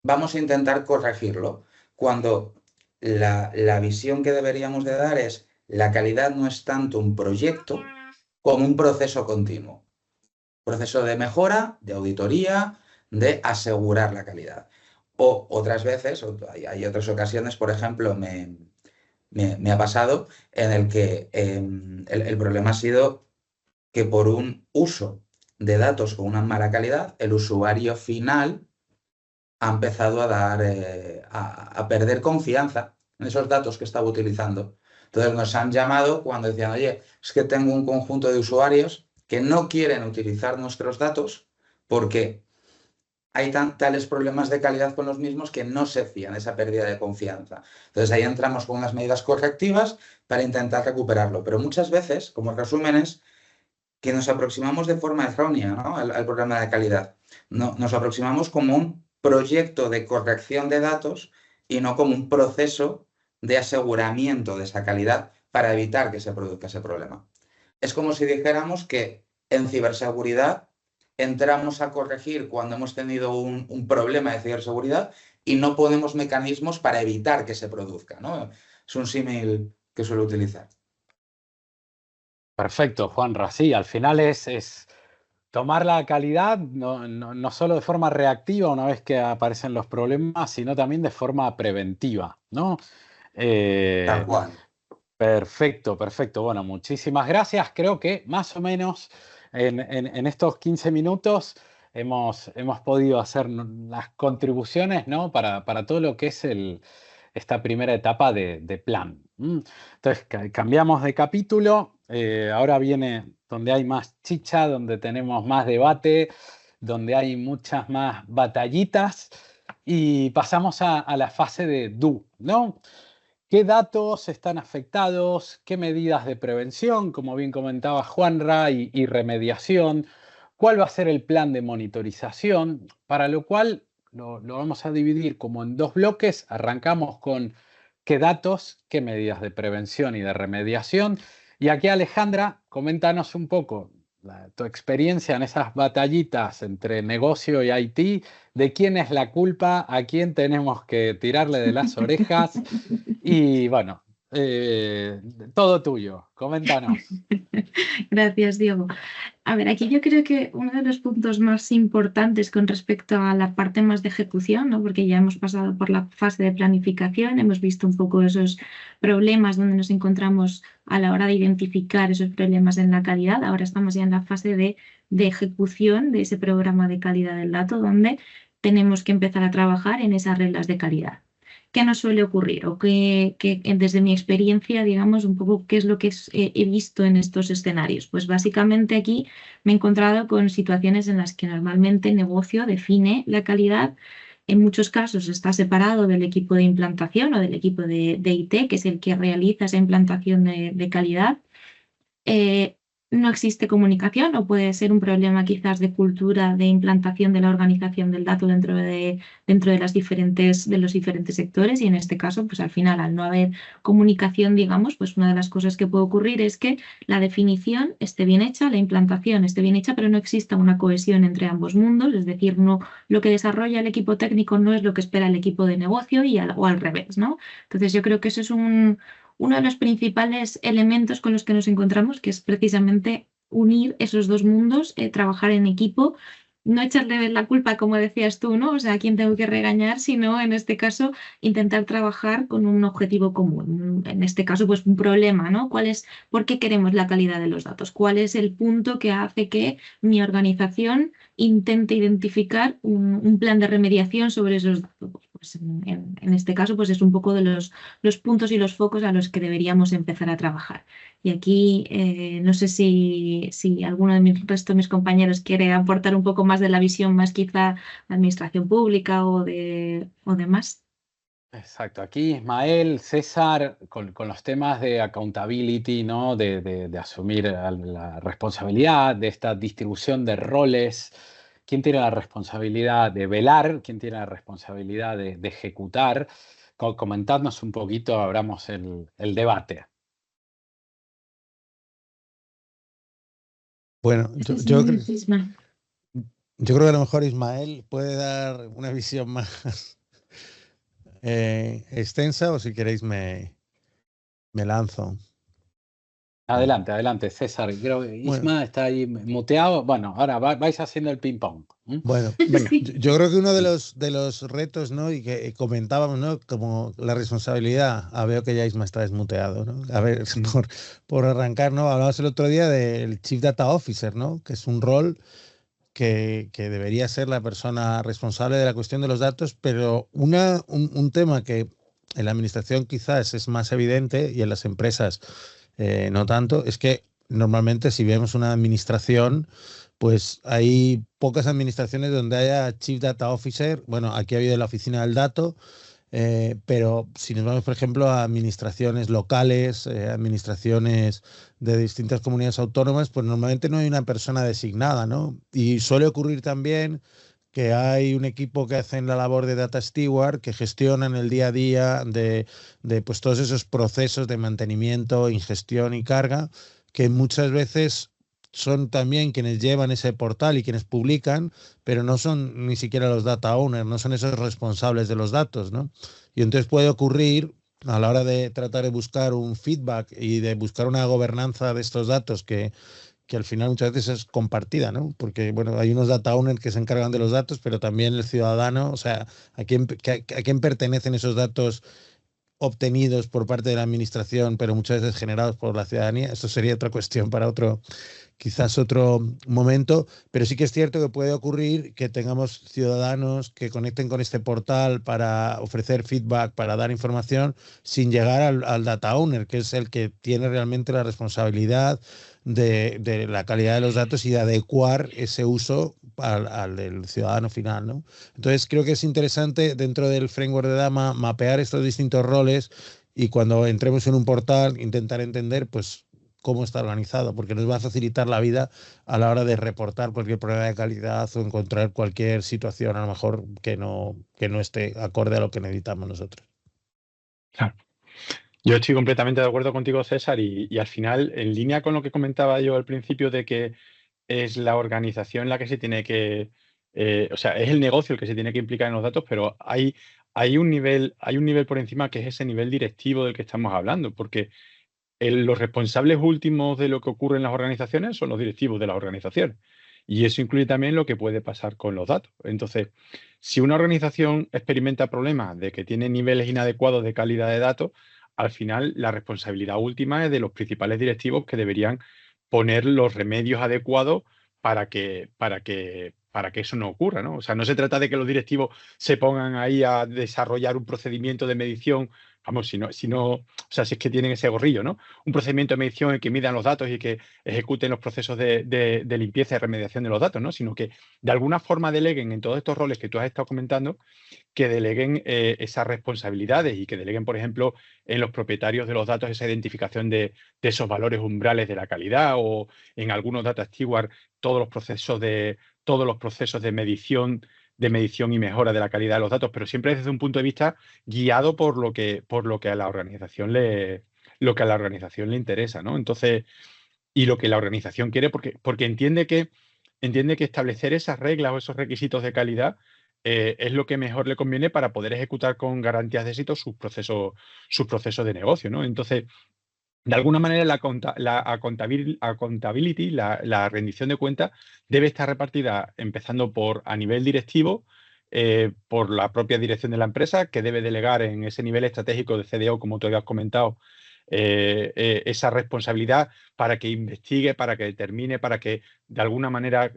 vamos a intentar corregirlo. Cuando la visión que deberíamos de dar es, la calidad no es tanto un proyecto como un proceso continuo. Proceso de mejora, de auditoría, de asegurar la calidad. O otras veces, hay otras ocasiones, por ejemplo, me ha pasado en el que el problema ha sido que por un uso de datos con una mala calidad, el usuario final ha empezado a perder confianza en esos datos que estaba utilizando. Entonces nos han llamado cuando decían, oye, es que tengo un conjunto de usuarios que no quieren utilizar nuestros datos porque hay tales problemas de calidad con los mismos que no se fían, esa pérdida de confianza. Entonces ahí entramos con unas medidas correctivas para intentar recuperarlo. Pero muchas veces, como resumen, es que nos aproximamos de forma errónea, ¿no?, al programa de calidad. No, nos aproximamos como un proyecto de corrección de datos y no como un proceso de aseguramiento de esa calidad para evitar que se produzca ese problema. Es como si dijéramos que en ciberseguridad entramos a corregir cuando hemos tenido un problema de ciberseguridad y no ponemos mecanismos para evitar que se produzca, ¿no? Es un símil que suelo utilizar. Perfecto, Juanra. Sí, al final es tomar la calidad no solo de forma reactiva una vez que aparecen los problemas, sino también de forma preventiva, ¿no? Tal cual. Perfecto, perfecto. Bueno, muchísimas gracias. Creo que más o menos en estos 15 minutos hemos podido hacer las contribuciones, ¿no?, para todo lo que es esta primera etapa de plan. Entonces, cambiamos de capítulo. Ahora viene donde hay más chicha, donde tenemos más debate, donde hay muchas más batallitas, y pasamos a la fase de do, ¿no? ¿Qué datos están afectados? ¿Qué medidas de prevención, como bien comentaba Juanra, y remediación? ¿Cuál va a ser el plan de monitorización? Para lo cual lo vamos a dividir como en dos bloques. Arrancamos con qué datos, qué medidas de prevención y de remediación. Y aquí, Alejandra, coméntanos un poco tu experiencia en esas batallitas entre negocio y IT, de quién es la culpa, a quién tenemos que tirarle de las orejas. Y bueno, todo tuyo, coméntanos. Gracias, Diego. A ver, aquí yo creo que uno de los puntos más importantes con respecto a la parte más de ejecución, ¿no?, porque ya hemos pasado por la fase de planificación, hemos visto un poco esos problemas donde nos encontramos a la hora de identificar esos problemas en la calidad. Ahora estamos ya en la fase de ejecución de ese programa de calidad del dato, donde tenemos que empezar a trabajar en esas reglas de calidad. ¿Qué nos suele ocurrir? O que desde mi experiencia, digamos, un poco qué es lo que he visto en estos escenarios. Pues básicamente aquí me he encontrado con situaciones en las que normalmente el negocio define la calidad. En muchos casos está separado del equipo de implantación o del equipo de IT, que es el que realiza esa implantación de calidad. No existe comunicación, o puede ser un problema quizás de cultura de implantación de la organización del dato dentro de los diferentes sectores, y en este caso, pues al final, al no haber comunicación, digamos, pues una de las cosas que puede ocurrir es que la definición esté bien hecha, la implantación esté bien hecha, pero no exista una cohesión entre ambos mundos, es decir, no, lo que desarrolla el equipo técnico no es lo que espera el equipo de negocio o al revés, ¿no? Entonces yo creo que eso es uno de los principales elementos con los que nos encontramos, que es precisamente unir esos dos mundos, trabajar en equipo, no echarle la culpa, como decías tú, ¿no? O sea, a quién tengo que regañar, sino en este caso intentar trabajar con un objetivo común. En este caso, pues un problema, ¿no? ¿Por qué queremos la calidad de los datos? ¿Cuál es el punto que hace que mi organización intente identificar un plan de remediación sobre esos datos? Pues en este caso, pues es un poco de los puntos y los focos a los que deberíamos empezar a trabajar. Y aquí no sé si alguno de resto de mis compañeros quiere aportar un poco más de la visión más quizá de administración pública o demás. Exacto. Aquí Ismael, César, con los temas de accountability, ¿no?, de asumir la responsabilidad de esta distribución de roles. ¿Quién tiene la responsabilidad de velar? ¿Quién tiene la responsabilidad de ejecutar? Comentadnos un poquito, abramos el debate. Bueno, yo creo que a lo mejor Ismael puede dar una visión más extensa, o si queréis me lanzo. Adelante, César. Creo que Isma está ahí muteado. Bueno, ahora vais haciendo el ping-pong. Bueno, venga. Yo creo que uno de los retos, ¿no?, y que comentábamos, ¿no?, como la responsabilidad. Veo que ya Isma está desmuteado, ¿no? A ver, por arrancar, ¿no? Hablamos el otro día del Chief Data Officer, ¿no?, que es un rol que debería ser la persona responsable de la cuestión de los datos, pero un tema que en la administración quizás es más evidente y en las empresas no tanto, es que normalmente si vemos una administración, pues hay pocas administraciones donde haya Chief Data Officer. Bueno, aquí ha habido la oficina del dato, pero si nos vamos, por ejemplo, a administraciones locales, administraciones de distintas comunidades autónomas, pues normalmente no hay una persona designada, ¿no? Y suele ocurrir también que hay un equipo que hacen la labor de Data Steward, que gestionan el día a día de pues, todos esos procesos de mantenimiento, ingestión y carga, que muchas veces son también quienes llevan ese portal y quienes publican, pero no son ni siquiera los data owners, no son esos responsables de los datos, ¿no? Y entonces puede ocurrir a la hora de tratar de buscar un feedback y de buscar una gobernanza de estos datos que al final muchas veces es compartida, ¿no? Porque, bueno, hay unos data owners que se encargan de los datos, pero también el ciudadano, o sea, ¿a quién pertenecen esos datos obtenidos por parte de la administración, pero muchas veces generados por la ciudadanía? Esto sería otra cuestión para quizás otro momento, pero sí que es cierto que puede ocurrir que tengamos ciudadanos que conecten con este portal para ofrecer feedback, para dar información, sin llegar al data owner, que es el que tiene realmente la responsabilidad de la calidad de los datos y de adecuar ese uso al del ciudadano final, ¿no? Entonces creo que es interesante dentro del framework de Dama mapear estos distintos roles y cuando entremos en un portal intentar entender pues cómo está organizado, porque nos va a facilitar la vida a la hora de reportar cualquier problema de calidad o encontrar cualquier situación a lo mejor que no esté acorde a lo que necesitamos nosotros. Claro. Yo estoy completamente de acuerdo contigo, César, y al final, en línea con lo que comentaba yo al principio de que es la organización la que se tiene que, o sea, es el negocio el que se tiene que implicar en los datos, pero hay un nivel por encima que es ese nivel directivo del que estamos hablando, porque los responsables últimos de lo que ocurre en las organizaciones son los directivos de las organizaciones. Y eso incluye también lo que puede pasar con los datos. Entonces, si una organización experimenta problemas de que tiene niveles inadecuados de calidad de datos, al final la responsabilidad última es de los principales directivos que deberían poner los remedios adecuados para que eso no ocurra, ¿no? O sea, no se trata de que los directivos se pongan ahí a desarrollar un procedimiento de medición, vamos, si es que tienen ese gorrillo, ¿no? Un procedimiento de medición en que midan los datos y que ejecuten los procesos de limpieza y remediación de los datos, ¿no? Sino que de alguna forma deleguen en todos estos roles que tú has estado comentando, que deleguen esas responsabilidades y que deleguen, por ejemplo, en los propietarios de los datos esa identificación de esos valores umbrales de la calidad, o en algunos data steward todos los procesos de medición y mejora de la calidad de los datos, pero siempre desde un punto de vista guiado por lo que a la organización le interesa, ¿no? Entonces, y lo que la organización quiere, porque entiende que establecer esas reglas o esos requisitos de calidad es lo que mejor le conviene para poder ejecutar con garantías de éxito sus procesos de negocio, ¿no? Entonces, de alguna manera, la accountability, la rendición de cuentas, debe estar repartida empezando a nivel directivo, por la propia dirección de la empresa, que debe delegar en ese nivel estratégico de CDO, como tú habías comentado, esa responsabilidad para que investigue, para que determine, para que de alguna manera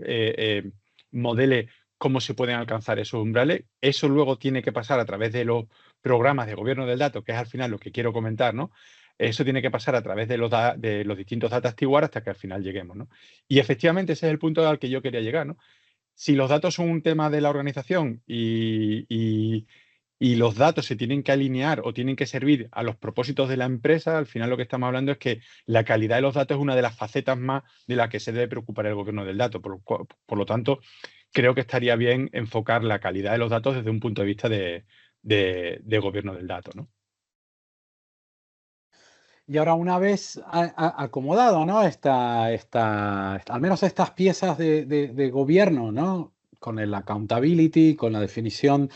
modele cómo se pueden alcanzar esos umbrales. Eso luego tiene que pasar a través de los programas de gobierno del dato, que es al final lo que quiero comentar, ¿no? Eso tiene que pasar a través de los distintos data steward hasta que al final lleguemos, ¿no? Y efectivamente ese es el punto al que yo quería llegar, ¿no? Si los datos son un tema de la organización y los datos se tienen que alinear o tienen que servir a los propósitos de la empresa, al final lo que estamos hablando es que la calidad de los datos es una de las facetas más de las que se debe preocupar el gobierno del dato. Por lo tanto, creo que estaría bien enfocar la calidad de los datos desde un punto de vista de gobierno del dato, ¿no? Y ahora, una vez acomodado, ¿no? Al menos estas piezas de gobierno, ¿no? Con el accountability, con la definición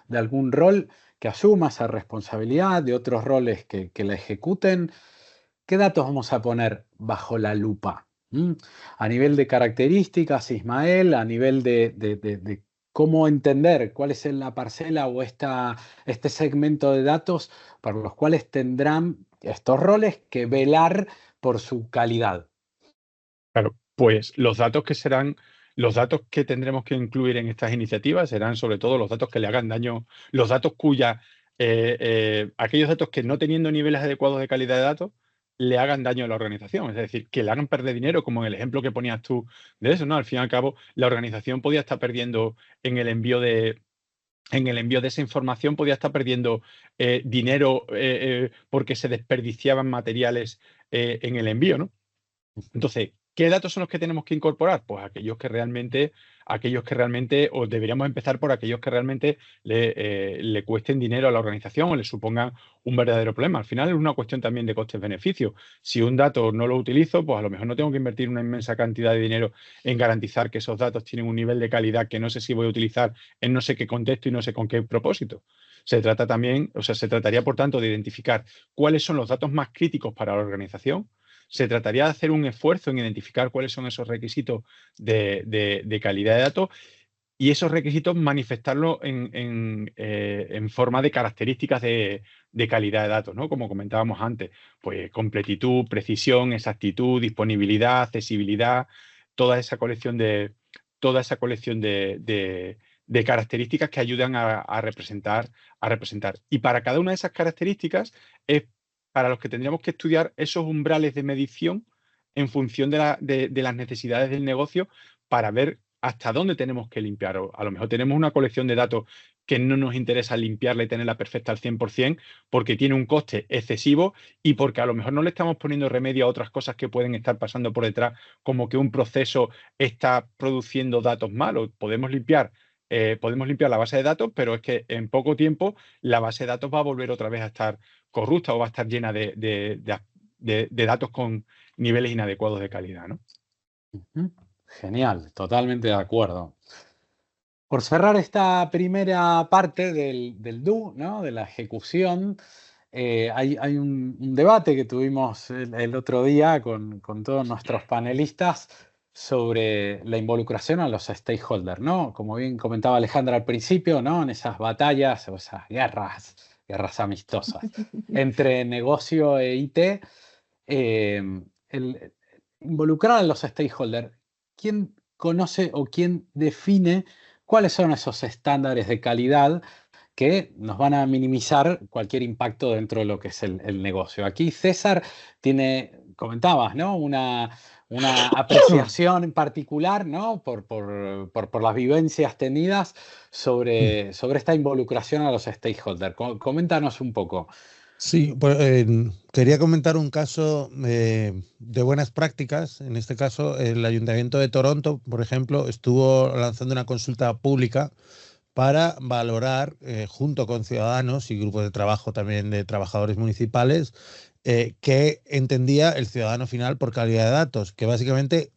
de algún rol que asuma esa responsabilidad, de otros roles que la ejecuten, ¿qué datos vamos a poner bajo la lupa? A nivel de características, Ismael, a nivel de cómo entender cuál es la parcela o este segmento de datos para los cuales tendrán estos roles que velar por su calidad. Claro, pues los datos que serán Los datos que tendremos que incluir en estas iniciativas serán sobre todo los datos que le hagan daño, los datos aquellos datos que no teniendo niveles adecuados de calidad de datos le hagan daño a la organización, es decir, que le hagan perder dinero, como en el ejemplo que ponías tú de eso, ¿no? Al fin y al cabo, la organización podía estar perdiendo en el envío de esa información, podía estar perdiendo dinero porque se desperdiciaban materiales en el envío, ¿no? Entonces, ¿qué datos son los que tenemos que incorporar? Pues aquellos que realmente, o deberíamos empezar por aquellos que realmente le cuesten dinero a la organización o le supongan un verdadero problema. Al final es una cuestión también de costes-beneficios. Si un dato no lo utilizo, pues a lo mejor no tengo que invertir una inmensa cantidad de dinero en garantizar que esos datos tienen un nivel de calidad que no sé si voy a utilizar en no sé qué contexto y no sé con qué propósito. Se trataría, por tanto, de identificar cuáles son los datos más críticos para la organización. Se trataría de hacer un esfuerzo en identificar cuáles son esos requisitos de calidad de datos y esos requisitos manifestarlos en forma de características de calidad de datos, ¿no? Como comentábamos antes, pues completitud, precisión, exactitud, disponibilidad, accesibilidad, toda esa colección de características que ayudan a representar. Y para cada una de esas características es para los que tendríamos que estudiar esos umbrales de medición en función de las necesidades del negocio para ver hasta dónde tenemos que limpiar. O a lo mejor tenemos una colección de datos que no nos interesa limpiarla y tenerla perfecta al 100% porque tiene un coste excesivo y porque a lo mejor no le estamos poniendo remedio a otras cosas que pueden estar pasando por detrás, como que un proceso está produciendo datos malos. Podemos limpiar la base de datos, pero es que en poco tiempo la base de datos va a volver otra vez a estar corrupta o va a estar llena de datos con niveles inadecuados de calidad, ¿no? Genial, totalmente de acuerdo. Por cerrar esta primera parte del do, ¿no? De la ejecución, hay un debate que tuvimos el otro día con todos nuestros panelistas sobre la involucración a los stakeholders, ¿no? Como bien comentaba Alejandra al principio, ¿no? En esas batallas o esas guerras amistosas entre negocio e IT, el involucrar a los stakeholders. ¿Quién conoce o quién define cuáles son esos estándares de calidad que nos van a minimizar cualquier impacto dentro de lo que es el negocio? Aquí César comentabas, ¿no? Una apreciación en particular, ¿no? Por las vivencias tenidas sobre esta involucración a los stakeholders. Coméntanos un poco. Sí, pues, quería comentar un caso de buenas prácticas. En este caso, el Ayuntamiento de Toronto, por ejemplo, estuvo lanzando una consulta pública para valorar, junto con ciudadanos y grupos de trabajo también de trabajadores municipales, qué entendía el ciudadano final por calidad de datos, que básicamente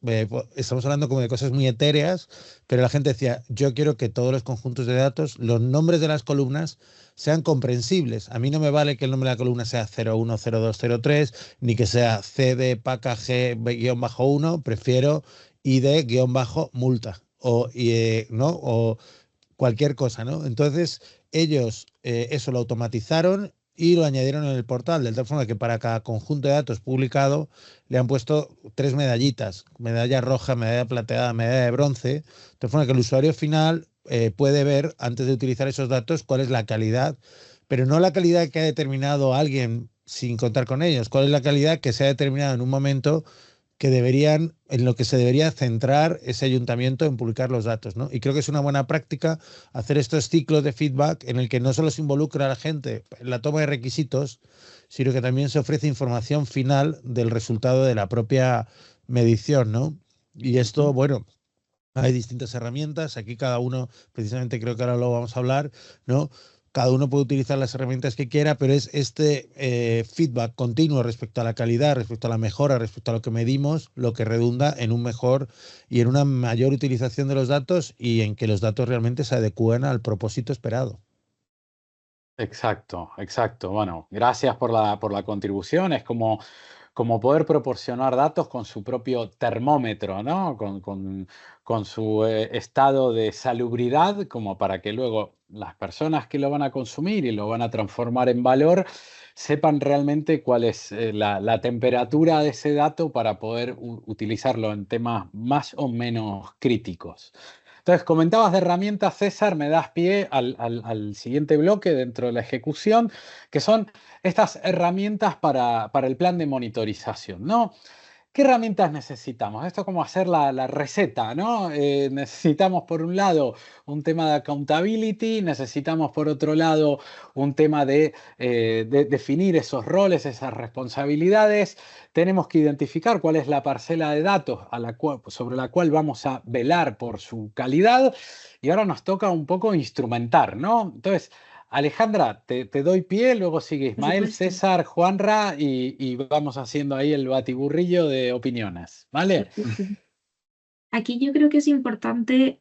estamos hablando como de cosas muy etéreas, pero la gente decía, yo quiero que todos los conjuntos de datos, los nombres de las columnas, sean comprensibles. A mí no me vale que el nombre de la columna sea 01, 02, 03, ni que sea CD, PACA, G-1, prefiero ID-multa o cualquier cosa, ¿no? Entonces, ellos eso lo automatizaron y lo añadieron en el portal, de tal forma que para cada conjunto de datos publicado le han puesto 3 medallitas, medalla roja, medalla plateada, medalla de bronce, de tal forma que el usuario final puede ver, antes de utilizar esos datos, cuál es la calidad, pero no la calidad que ha determinado alguien sin contar con ellos, cuál es la calidad que se ha determinado en un momento en lo que se debería centrar ese ayuntamiento en publicar los datos, ¿no? Y creo que es una buena práctica hacer estos ciclos de feedback en el que no solo se involucra a la gente en la toma de requisitos, sino que también se ofrece información final del resultado de la propia medición, ¿no? Y esto, bueno, hay distintas herramientas, aquí cada uno, precisamente creo que ahora lo vamos a hablar, ¿no? Cada uno puede utilizar las herramientas que quiera, pero es este feedback continuo respecto a la calidad, respecto a la mejora, respecto a lo que medimos, lo que redunda en un mejor y en una mayor utilización de los datos y en que los datos realmente se adecúen al propósito esperado. Exacto. Bueno, gracias por la contribución. Es como poder proporcionar datos con su propio termómetro, ¿no? Con su estado de salubridad, como para que luego las personas que lo van a consumir y lo van a transformar en valor sepan realmente cuál es la temperatura de ese dato para poder utilizarlo en temas más o menos críticos. Entonces, comentabas de herramientas, César, me das pie al siguiente bloque dentro de la ejecución, que son estas herramientas para el plan de monitorización, ¿no? ¿Qué herramientas necesitamos? Esto es como hacer la receta, ¿no? Necesitamos, por un lado, un tema de accountability, necesitamos, por otro lado, un tema de definir esos roles, esas responsabilidades. Tenemos que identificar cuál es la parcela de datos sobre la cual vamos a velar por su calidad. Y ahora nos toca un poco instrumentar, ¿no? Entonces, Alejandra, te doy pie, luego sigue Ismael, César, Juanra y vamos haciendo ahí el batiburrillo de opiniones, ¿vale? Perfecto. Aquí yo creo que es importante,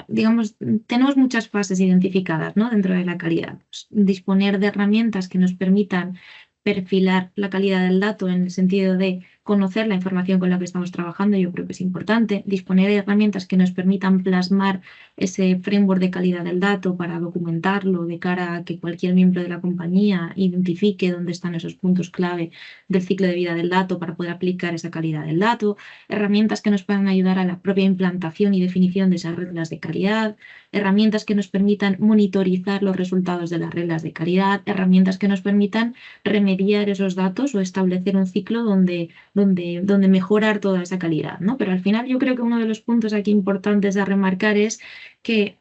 digamos, tenemos muchas fases identificadas, ¿no? Dentro de la calidad. Disponer de herramientas que nos permitan perfilar la calidad del dato en el sentido de conocer la información con la que estamos trabajando, yo creo que es importante. Disponer de herramientas que nos permitan plasmar ese framework de calidad del dato para documentarlo de cara a que cualquier miembro de la compañía identifique dónde están esos puntos clave del ciclo de vida del dato para poder aplicar esa calidad del dato. Herramientas que nos puedan ayudar a la propia implantación y definición de esas reglas de calidad. Herramientas que nos permitan monitorizar los resultados de las reglas de calidad. Herramientas que nos permitan remediar esos datos o establecer un ciclo donde mejorar toda esa calidad, ¿no? Pero al final yo creo que uno de los puntos aquí importantes a remarcar es que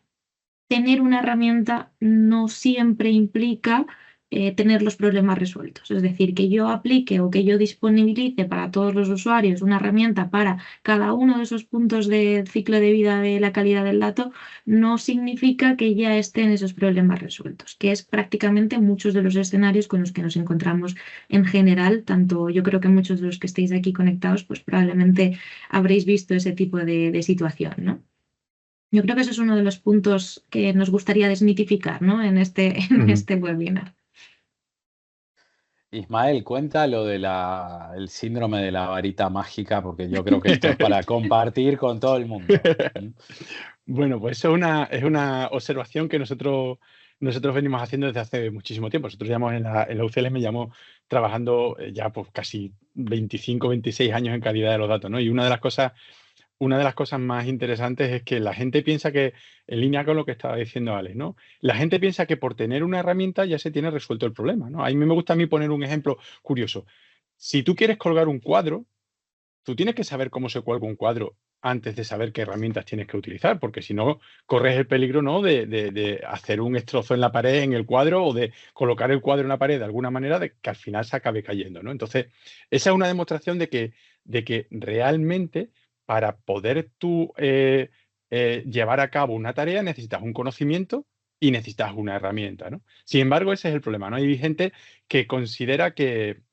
tener una herramienta no siempre implica tener los problemas resueltos. Es decir, que yo aplique o que yo disponibilice para todos los usuarios una herramienta para cada uno de esos puntos del ciclo de vida de la calidad del dato no significa que ya estén esos problemas resueltos, que es prácticamente muchos de los escenarios con los que nos encontramos en general. Tanto yo creo que muchos de los que estéis aquí conectados, pues probablemente habréis visto ese tipo de situación, ¿no? Yo creo que eso es uno de los puntos que nos gustaría desmitificar, ¿no? en este webinar. Ismael, cuenta lo del síndrome de la varita mágica, porque yo creo que esto es para compartir con todo el mundo. Bueno, pues eso es una observación que nosotros venimos haciendo desde hace muchísimo tiempo. Nosotros llevamos en la UCL, trabajando ya pues casi 25, 26 años en calidad de los datos, ¿no? Y una de las cosas más interesantes es que la gente piensa que, en línea con lo que estaba diciendo Alex, ¿no? La gente piensa que por tener una herramienta ya se tiene resuelto el problema, ¿no? A mí me gusta poner un ejemplo curioso. Si tú quieres colgar un cuadro, tú tienes que saber cómo se cuelga un cuadro antes de saber qué herramientas tienes que utilizar, porque si no, corres el peligro, ¿no?, de hacer un destrozo en la pared, en el cuadro, o de colocar el cuadro en la pared de alguna manera de que al final se acabe cayendo, ¿no? Entonces, esa es una demostración de que realmente para poder tú llevar a cabo una tarea necesitas un conocimiento y necesitas una herramienta, ¿no? Sin embargo, ese es el problema, ¿no? Hay gente que considera que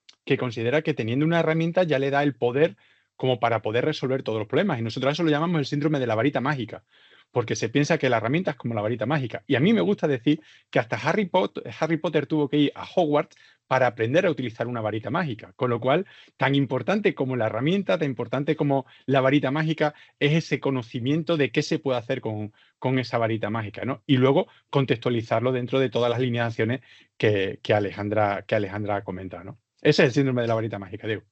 teniendo una herramienta ya le da el poder como para poder resolver todos los problemas. Y nosotros eso lo llamamos el síndrome de la varita mágica, porque se piensa que la herramienta es como la varita mágica. Y a mí me gusta decir que hasta Harry Potter tuvo que ir a Hogwarts para aprender a utilizar una varita mágica. Con lo cual, tan importante como la herramienta, tan importante como la varita mágica, es ese conocimiento de qué se puede hacer con esa varita mágica, ¿no? Y luego contextualizarlo dentro de todas las líneas de acciones que Alejandra ha comentado, ¿no? Ese es el síndrome de la varita mágica, Diego.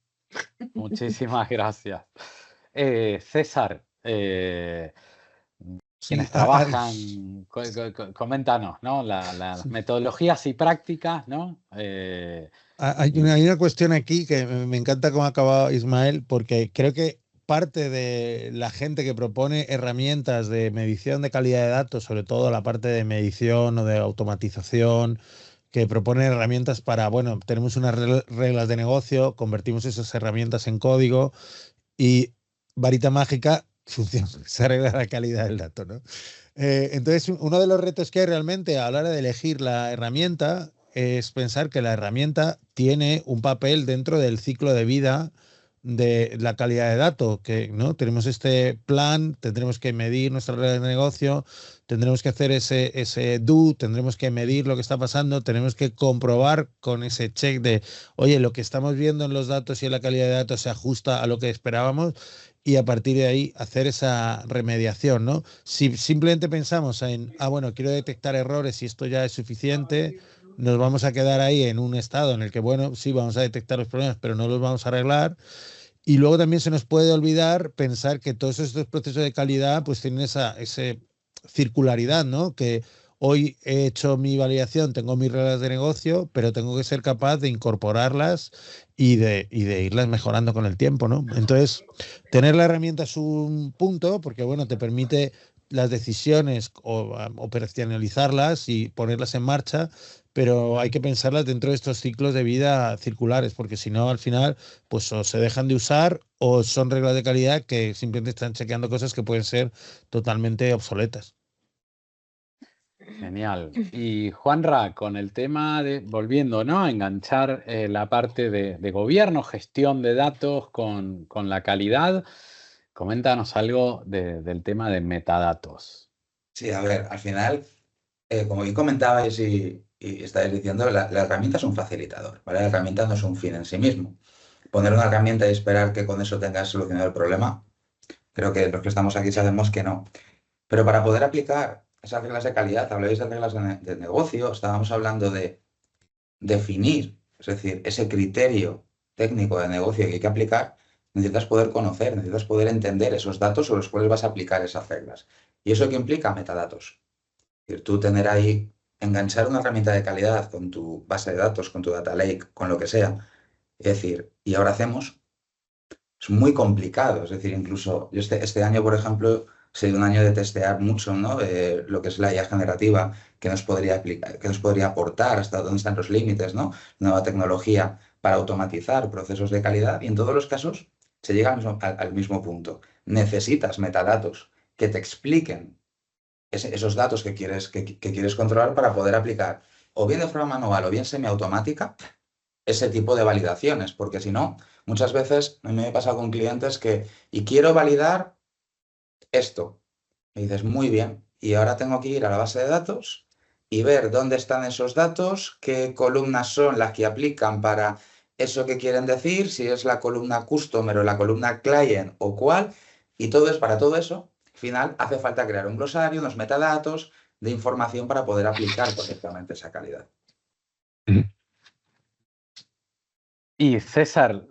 Muchísimas gracias. César, quienes trabajan, coméntanos, ¿no? Las metodologías y prácticas, ¿no? Hay una cuestión aquí que me encanta cómo ha acabado Ismael, porque creo que parte de la gente que propone herramientas de medición de calidad de datos, sobre todo la parte de medición o de automatización, que propone herramientas para, bueno, tenemos unas reglas de negocio, convertimos esas herramientas en código y varita mágica funciona, se arregla la calidad del dato, ¿no? Entonces, uno de los retos que hay realmente a la hora de elegir la herramienta es pensar que la herramienta tiene un papel dentro del ciclo de vida de la calidad de datos, que no tenemos este plan, tendremos que medir nuestra regla de negocio, tendremos que hacer ese do, tendremos que medir lo que está pasando, tenemos que comprobar con ese check de, oye, lo que estamos viendo en los datos y en la calidad de datos se ajusta a lo que esperábamos, y a partir de ahí hacer esa remediación, ¿no? Si simplemente pensamos en, bueno, quiero detectar errores y esto ya es suficiente, nos vamos a quedar ahí en un estado en el que, bueno, sí, vamos a detectar los problemas, pero no los vamos a arreglar. Y luego también se nos puede olvidar pensar que todos estos procesos de calidad pues tienen esa circularidad, ¿no? Que hoy he hecho mi validación, tengo mis reglas de negocio, pero tengo que ser capaz de incorporarlas y de irlas mejorando con el tiempo, ¿no? Entonces, tener la herramienta es un punto, porque bueno, te permite las decisiones o operacionalizarlas y ponerlas en marcha, pero hay que pensarlas dentro de estos ciclos de vida circulares, porque si no, al final, pues o se dejan de usar o son reglas de calidad que simplemente están chequeando cosas que pueden ser totalmente obsoletas. Genial. Y Juanra, con el tema de, volviendo, ¿no? A enganchar la parte de gobierno, gestión de datos con la calidad, coméntanos algo del tema de metadatos. Sí, a ver, al final, como bien comentabais y estáis diciendo, la herramienta es un facilitador, ¿vale? La herramienta no es un fin en sí mismo. Poner una herramienta y esperar que con eso tengas solucionado el problema, creo que los que estamos aquí sabemos que no. Pero para poder aplicar esas reglas de calidad, habláis de reglas de negocio, estábamos hablando de definir, es decir, ese criterio técnico de negocio que hay que aplicar, necesitas poder conocer, necesitas poder entender esos datos sobre los cuales vas a aplicar esas reglas. ¿Y eso qué implica? Metadatos. Es decir, tú tener ahí, enganchar una herramienta de calidad con tu base de datos, con tu data lake, con lo que sea, es decir, y ahora hacemos, es muy complicado. Es decir, incluso yo este año, por ejemplo, ha sido un año de testear mucho, ¿no? Lo que es la IA generativa, que nos podría aplicar, que nos podría aportar, hasta dónde están los límites, ¿no? Nueva tecnología para automatizar procesos de calidad y en todos los casos se llega al mismo punto. Necesitas metadatos que te expliquen esos datos que quieres controlar para poder aplicar o bien de forma manual o bien semiautomática ese tipo de validaciones, porque si no, muchas veces a mí me ha pasado con clientes y quiero validar esto. Y dices, muy bien, y ahora tengo que ir a la base de datos y ver dónde están esos datos, qué columnas son las que aplican para eso que quieren decir, si es la columna customer o la columna client o cuál, y para todo eso, al final hace falta crear un glosario, unos metadatos de información para poder aplicar correctamente esa calidad. Y César,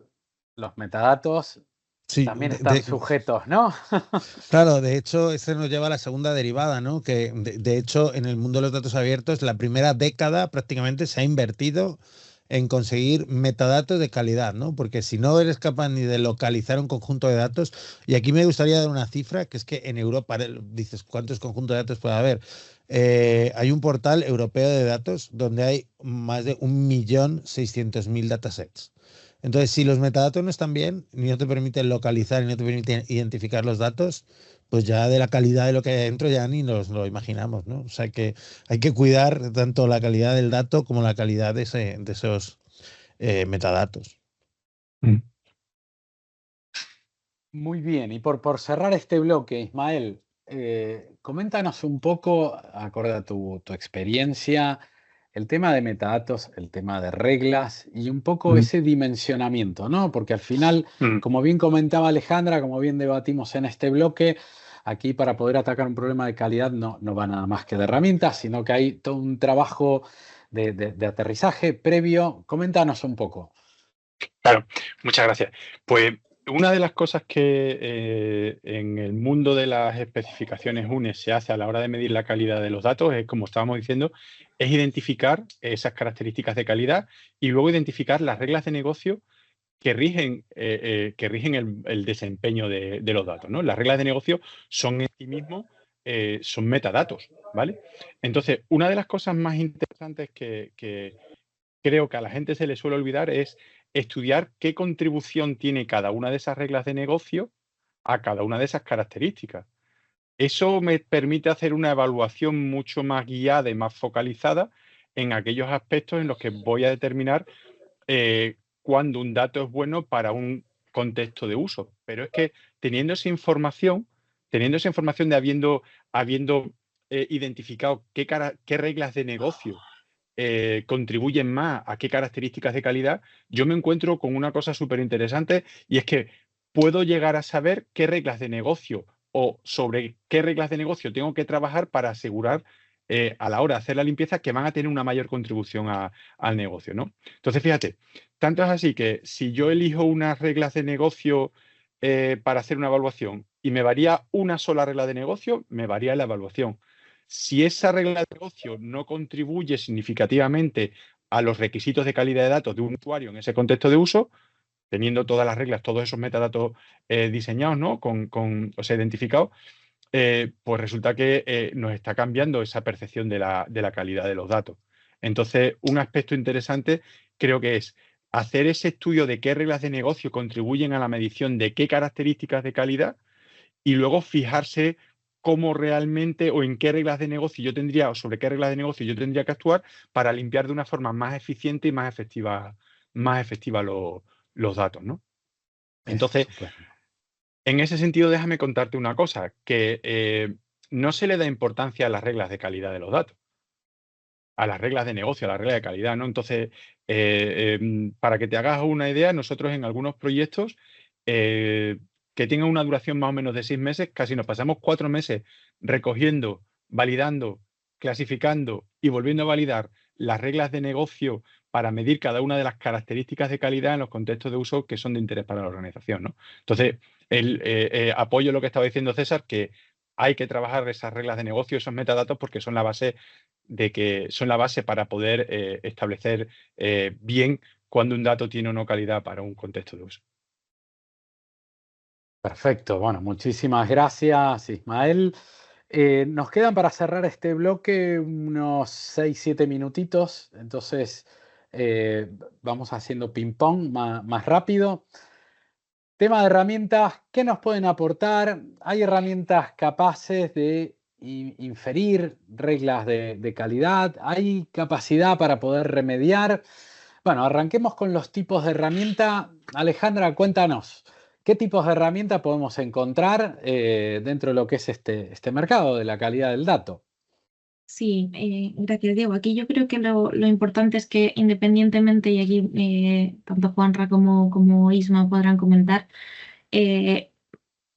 los metadatos Sí, también están sujetos, ¿no? Claro, de hecho, este nos lleva a la segunda derivada, ¿no? Que de hecho, en el mundo de los datos abiertos, la primera década prácticamente se ha invertido en conseguir metadatos de calidad, ¿no? Porque si no eres capaz ni de localizar un conjunto de datos, y aquí me gustaría dar una cifra, que es que en Europa, dices, ¿cuántos conjuntos de datos puede haber? Hay un portal europeo de datos donde hay más de 1.600.000 datasets. Entonces, si los metadatos no están bien, ni no te permiten localizar, ni no te permiten identificar los datos, pues ya de la calidad de lo que hay dentro ya ni nos lo imaginamos, ¿no? O sea que hay que cuidar tanto la calidad del dato como la calidad de esos metadatos. Muy bien, y por cerrar este bloque, Ismael, coméntanos un poco, acorde a tu experiencia, el tema de metadatos, el tema de reglas y un poco ese dimensionamiento, ¿no? Porque al final, como bien comentaba Alejandra, como bien debatimos en este bloque, aquí para poder atacar un problema de calidad no va nada más que de herramientas, sino que hay todo un trabajo de aterrizaje previo. Coméntanos un poco. Claro, muchas gracias. Pues una de las cosas que en el mundo de las especificaciones UNE se hace a la hora de medir la calidad de los datos es, como estábamos diciendo, es identificar esas características de calidad y luego identificar las reglas de negocio que rigen el desempeño de los datos, ¿no? Las reglas de negocio son en sí mismos son metadatos, ¿vale? Entonces, una de las cosas más interesantes que creo que a la gente se le suele olvidar es estudiar qué contribución tiene cada una de esas reglas de negocio a cada una de esas características. Eso me permite hacer una evaluación mucho más guiada y más focalizada en aquellos aspectos en los que voy a determinar cuándo un dato es bueno para un contexto de uso. Pero es que teniendo esa información de habiendo identificado qué reglas de negocio contribuyen más a qué características de calidad, yo me encuentro con una cosa súper interesante y es que puedo llegar a saber qué reglas de negocio o sobre qué reglas de negocio tengo que trabajar para asegurar a la hora de hacer la limpieza que van a tener una mayor contribución al negocio, ¿no? Entonces, fíjate, tanto es así que si yo elijo unas reglas de negocio para hacer una evaluación y me varía una sola regla de negocio, me varía la evaluación. Si esa regla de negocio no contribuye significativamente a los requisitos de calidad de datos de un usuario en ese contexto de uso, teniendo todas las reglas, todos esos metadatos diseñados, ¿no? O sea, identificados, pues resulta que nos está cambiando esa percepción de la calidad de los datos. Entonces, un aspecto interesante creo que es hacer ese estudio de qué reglas de negocio contribuyen a la medición de qué características de calidad y luego fijarse cómo realmente o en qué reglas de negocio yo tendría o sobre qué reglas de negocio yo tendría que actuar para limpiar de una forma más eficiente y más efectiva los datos, ¿no? Entonces, en ese sentido, déjame contarte una cosa, que no se le da importancia a las reglas de calidad de los datos, a las reglas de negocio, a las reglas de calidad, ¿no? Entonces, para que te hagas una idea, nosotros en algunos proyectos que tengan una duración más o menos de 6 meses, casi nos pasamos 4 meses recogiendo, validando, clasificando y volviendo a validar las reglas de negocio para medir cada una de las características de calidad en los contextos de uso que son de interés para la organización, ¿no? Entonces, apoyo lo que estaba diciendo César, que hay que trabajar esas reglas de negocio, esos metadatos, porque son la base para poder establecer bien cuando un dato tiene o no calidad para un contexto de uso. Perfecto, bueno, muchísimas gracias, Ismael. Nos quedan para cerrar este bloque unos 6-7 minutitos, entonces vamos haciendo ping-pong más rápido. Tema de herramientas, ¿qué nos pueden aportar? ¿Hay herramientas capaces de inferir reglas de calidad? ¿Hay capacidad para poder remediar? Bueno, arranquemos con los tipos de herramienta. Alejandra, cuéntanos, ¿qué tipos de herramienta podemos encontrar dentro de lo que es este mercado de la calidad del dato? Sí, gracias, Diego. Aquí yo creo que lo importante es que independientemente, y aquí tanto Juanra como Isma podrán comentar, en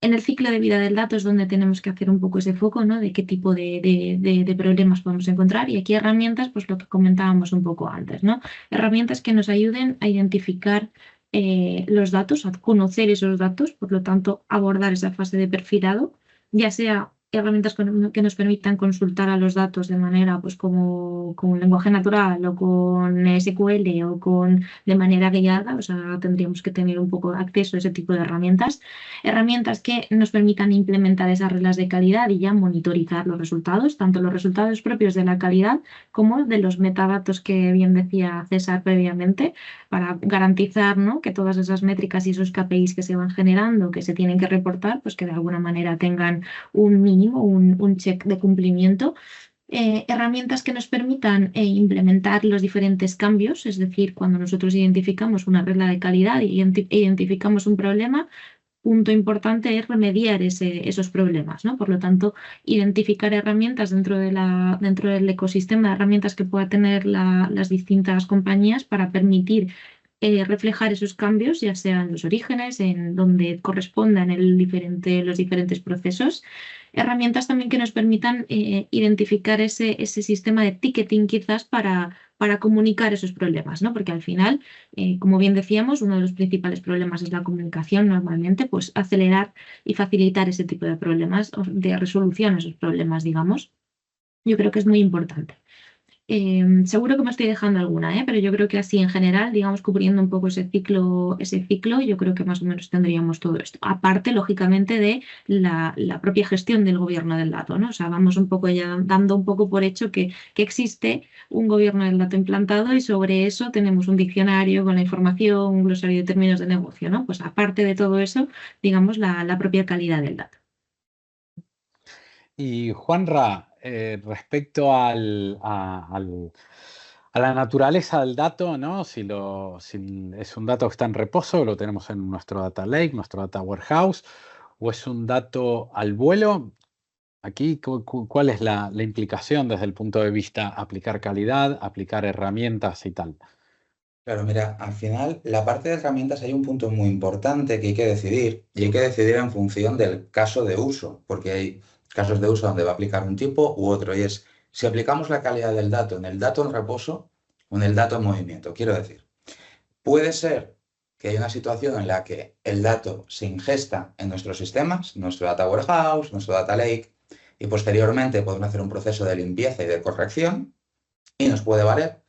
el ciclo de vida del dato es donde tenemos que hacer un poco ese foco, ¿no? De qué tipo de problemas podemos encontrar. Y aquí herramientas, pues lo que comentábamos un poco antes, ¿no? Herramientas que nos ayuden a identificar los datos, a conocer esos datos, por lo tanto, abordar esa fase de perfilado, ya sea herramientas que nos permitan consultar a los datos de manera pues como un lenguaje natural o con SQL o de manera guiada, o sea, tendríamos que tener un poco de acceso a ese tipo de herramientas. Herramientas que nos permitan implementar esas reglas de calidad y ya monitorizar los resultados, tanto los resultados propios de la calidad como de los metadatos que bien decía César previamente, para garantizar, ¿no?, que todas esas métricas y esos KPIs que se van generando, que se tienen que reportar, pues que de alguna manera tengan un mínimo, un check de cumplimiento. Herramientas que nos permitan implementar los diferentes cambios, es decir, cuando nosotros identificamos una regla de calidad e identificamos un problema, punto importante es remediar esos problemas, ¿no? Por lo tanto, identificar herramientas dentro del ecosistema de herramientas que pueda tener las distintas compañías para permitir reflejar esos cambios, ya sean los orígenes, en donde correspondan los diferentes procesos. Herramientas también que nos permitan identificar ese sistema de ticketing quizás para comunicar esos problemas, ¿no? Porque al final, como bien decíamos, uno de los principales problemas es la comunicación normalmente, pues acelerar y facilitar ese tipo de problemas, de resolución a esos problemas, digamos. Yo creo que es muy importante. Seguro que me estoy dejando alguna, pero yo creo que así en general, digamos, cubriendo un poco ese ciclo, yo creo que más o menos tendríamos todo esto. Aparte, lógicamente, de la propia gestión del gobierno del dato, ¿no? O sea, vamos un poco ya dando un poco por hecho que existe un gobierno del dato implantado y sobre eso tenemos un diccionario con la información, un glosario de términos de negocio, ¿no? Pues aparte de todo eso, digamos, la propia calidad del dato. Y Juanra, respecto a la naturaleza del dato, ¿no? Si es un dato que está en reposo, lo tenemos en nuestro data lake, nuestro data warehouse, o es un dato al vuelo. Aquí, ¿cuál es la implicación desde el punto de vista aplicar calidad, aplicar herramientas y tal? Claro, mira, al final, la parte de herramientas hay un punto muy importante que hay que decidir, y hay que decidir en función del caso de uso, porque hay casos de uso donde va a aplicar un tipo u otro, y es si aplicamos la calidad del dato en el dato en reposo o en el dato en movimiento. Quiero decir, puede ser que haya una situación en la que el dato se ingesta en nuestros sistemas, nuestro data warehouse, nuestro data lake, y posteriormente podemos hacer un proceso de limpieza y de corrección, y nos puede valer.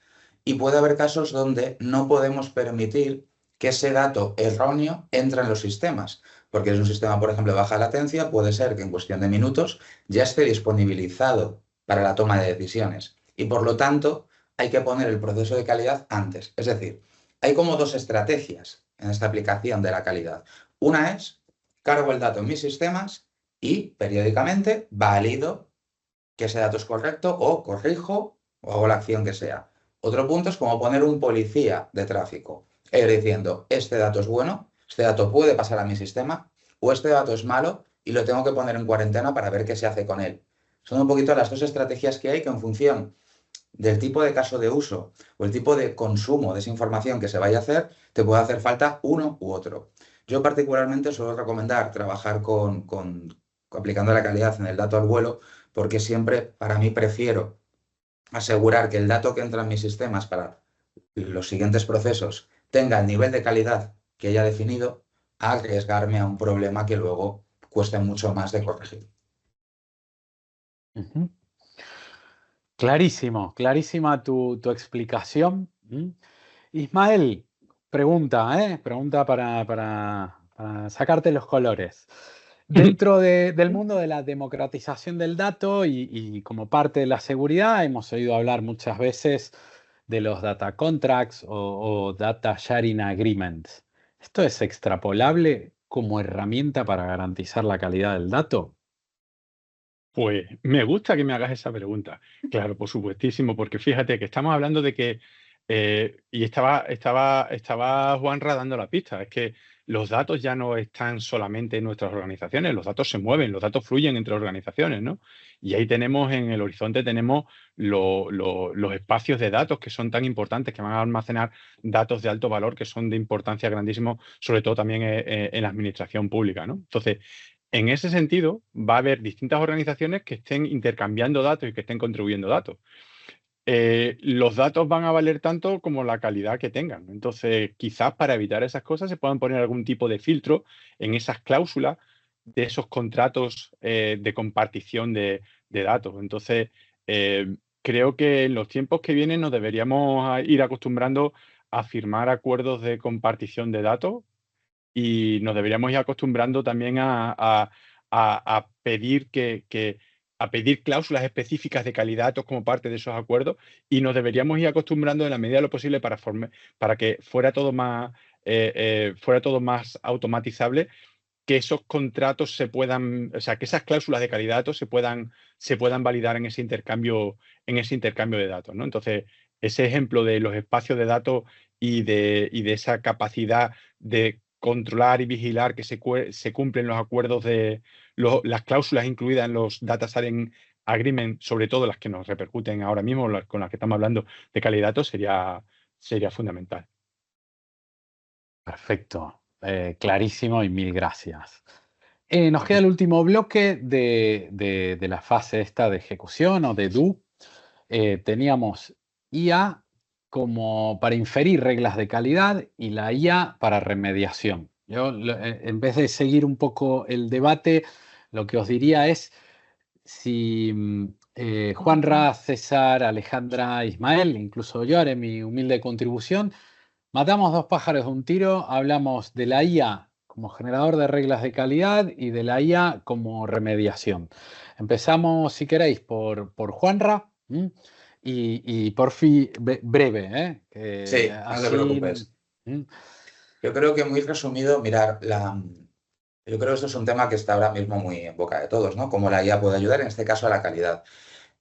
Y puede haber casos donde no podemos permitir que ese dato erróneo entre en los sistemas, porque es un sistema, por ejemplo, de baja latencia, puede ser que en cuestión de minutos ya esté disponibilizado para la toma de decisiones. Y por lo tanto, hay que poner el proceso de calidad antes. Es decir, hay como dos estrategias en esta aplicación de la calidad. Una es, cargo el dato en mis sistemas y periódicamente valido que ese dato es correcto o corrijo o hago la acción que sea. Otro punto es como poner un policía de tráfico, diciendo, este dato es bueno, este dato puede pasar a mi sistema, o este dato es malo y lo tengo que poner en cuarentena para ver qué se hace con él. Son un poquito las dos estrategias que hay que en función del tipo de caso de uso o el tipo de consumo de esa información que se vaya a hacer, te puede hacer falta uno u otro. Yo particularmente suelo recomendar trabajar aplicando la calidad en el dato al vuelo, porque siempre para mí prefiero asegurar que el dato que entra en mis sistemas para los siguientes procesos tenga el nivel de calidad que haya definido, a arriesgarme a un problema que luego cueste mucho más de corregir. Ujú. Clarísimo, clarísima tu explicación. Ismael, pregunta para sacarte los colores. Dentro del mundo de la democratización del dato y como parte de la seguridad, hemos oído hablar muchas veces de los data contracts o data sharing agreements. ¿Esto es extrapolable como herramienta para garantizar la calidad del dato? Pues me gusta que me hagas esa pregunta. Claro, por supuestísimo, porque fíjate que estamos hablando de que, y estaba Juanra dando la pista, es que los datos ya no están solamente en nuestras organizaciones, los datos se mueven, los datos fluyen entre organizaciones, ¿no? Y ahí tenemos en el horizonte, tenemos los espacios de datos que son tan importantes, que van a almacenar datos de alto valor, que son de importancia grandísima, sobre todo también en la administración pública, ¿no? Entonces, en ese sentido, va a haber distintas organizaciones que estén intercambiando datos y que estén contribuyendo datos. Los datos van a valer tanto como la calidad que tengan. Entonces, quizás para evitar esas cosas se puedan poner algún tipo de filtro en esas cláusulas de esos contratos de compartición de datos. Entonces, creo que en los tiempos que vienen nos deberíamos ir acostumbrando a firmar acuerdos de compartición de datos y nos deberíamos ir acostumbrando también a pedir a pedir cláusulas específicas de calidad de datos como parte de esos acuerdos, y nos deberíamos ir acostumbrando en la medida de lo posible para que fuera todo más automatizable, que esos contratos o sea, que esas cláusulas de calidad de datos se puedan validar en ese intercambio de datos, ¿no? Entonces, ese ejemplo de los espacios de datos y de esa capacidad de controlar y vigilar que se cumplen los acuerdos las cláusulas incluidas en los Data Sharing Agreement, sobre todo las que nos repercuten ahora mismo, con las que estamos hablando de calidad de datos, sería fundamental. Perfecto, clarísimo y mil gracias. Nos queda el último bloque de la fase esta de ejecución o de do. Teníamos IA como para inferir reglas de calidad y la IA para remediación. Yo, en vez de seguir un poco el debate, lo que os diría es si Juanra, César, Alejandra, Ismael, incluso yo haré mi humilde contribución, matamos dos pájaros de un tiro, hablamos de la IA como generador de reglas de calidad y de la IA como remediación. Empezamos, si queréis, por Juanra. Y por fin, breve, ¿eh? Sí, no te preocupes. Yo creo que muy resumido, mirar, yo creo que esto es un tema que está ahora mismo muy en boca de todos, ¿no? Cómo la IA puede ayudar, en este caso, a la calidad.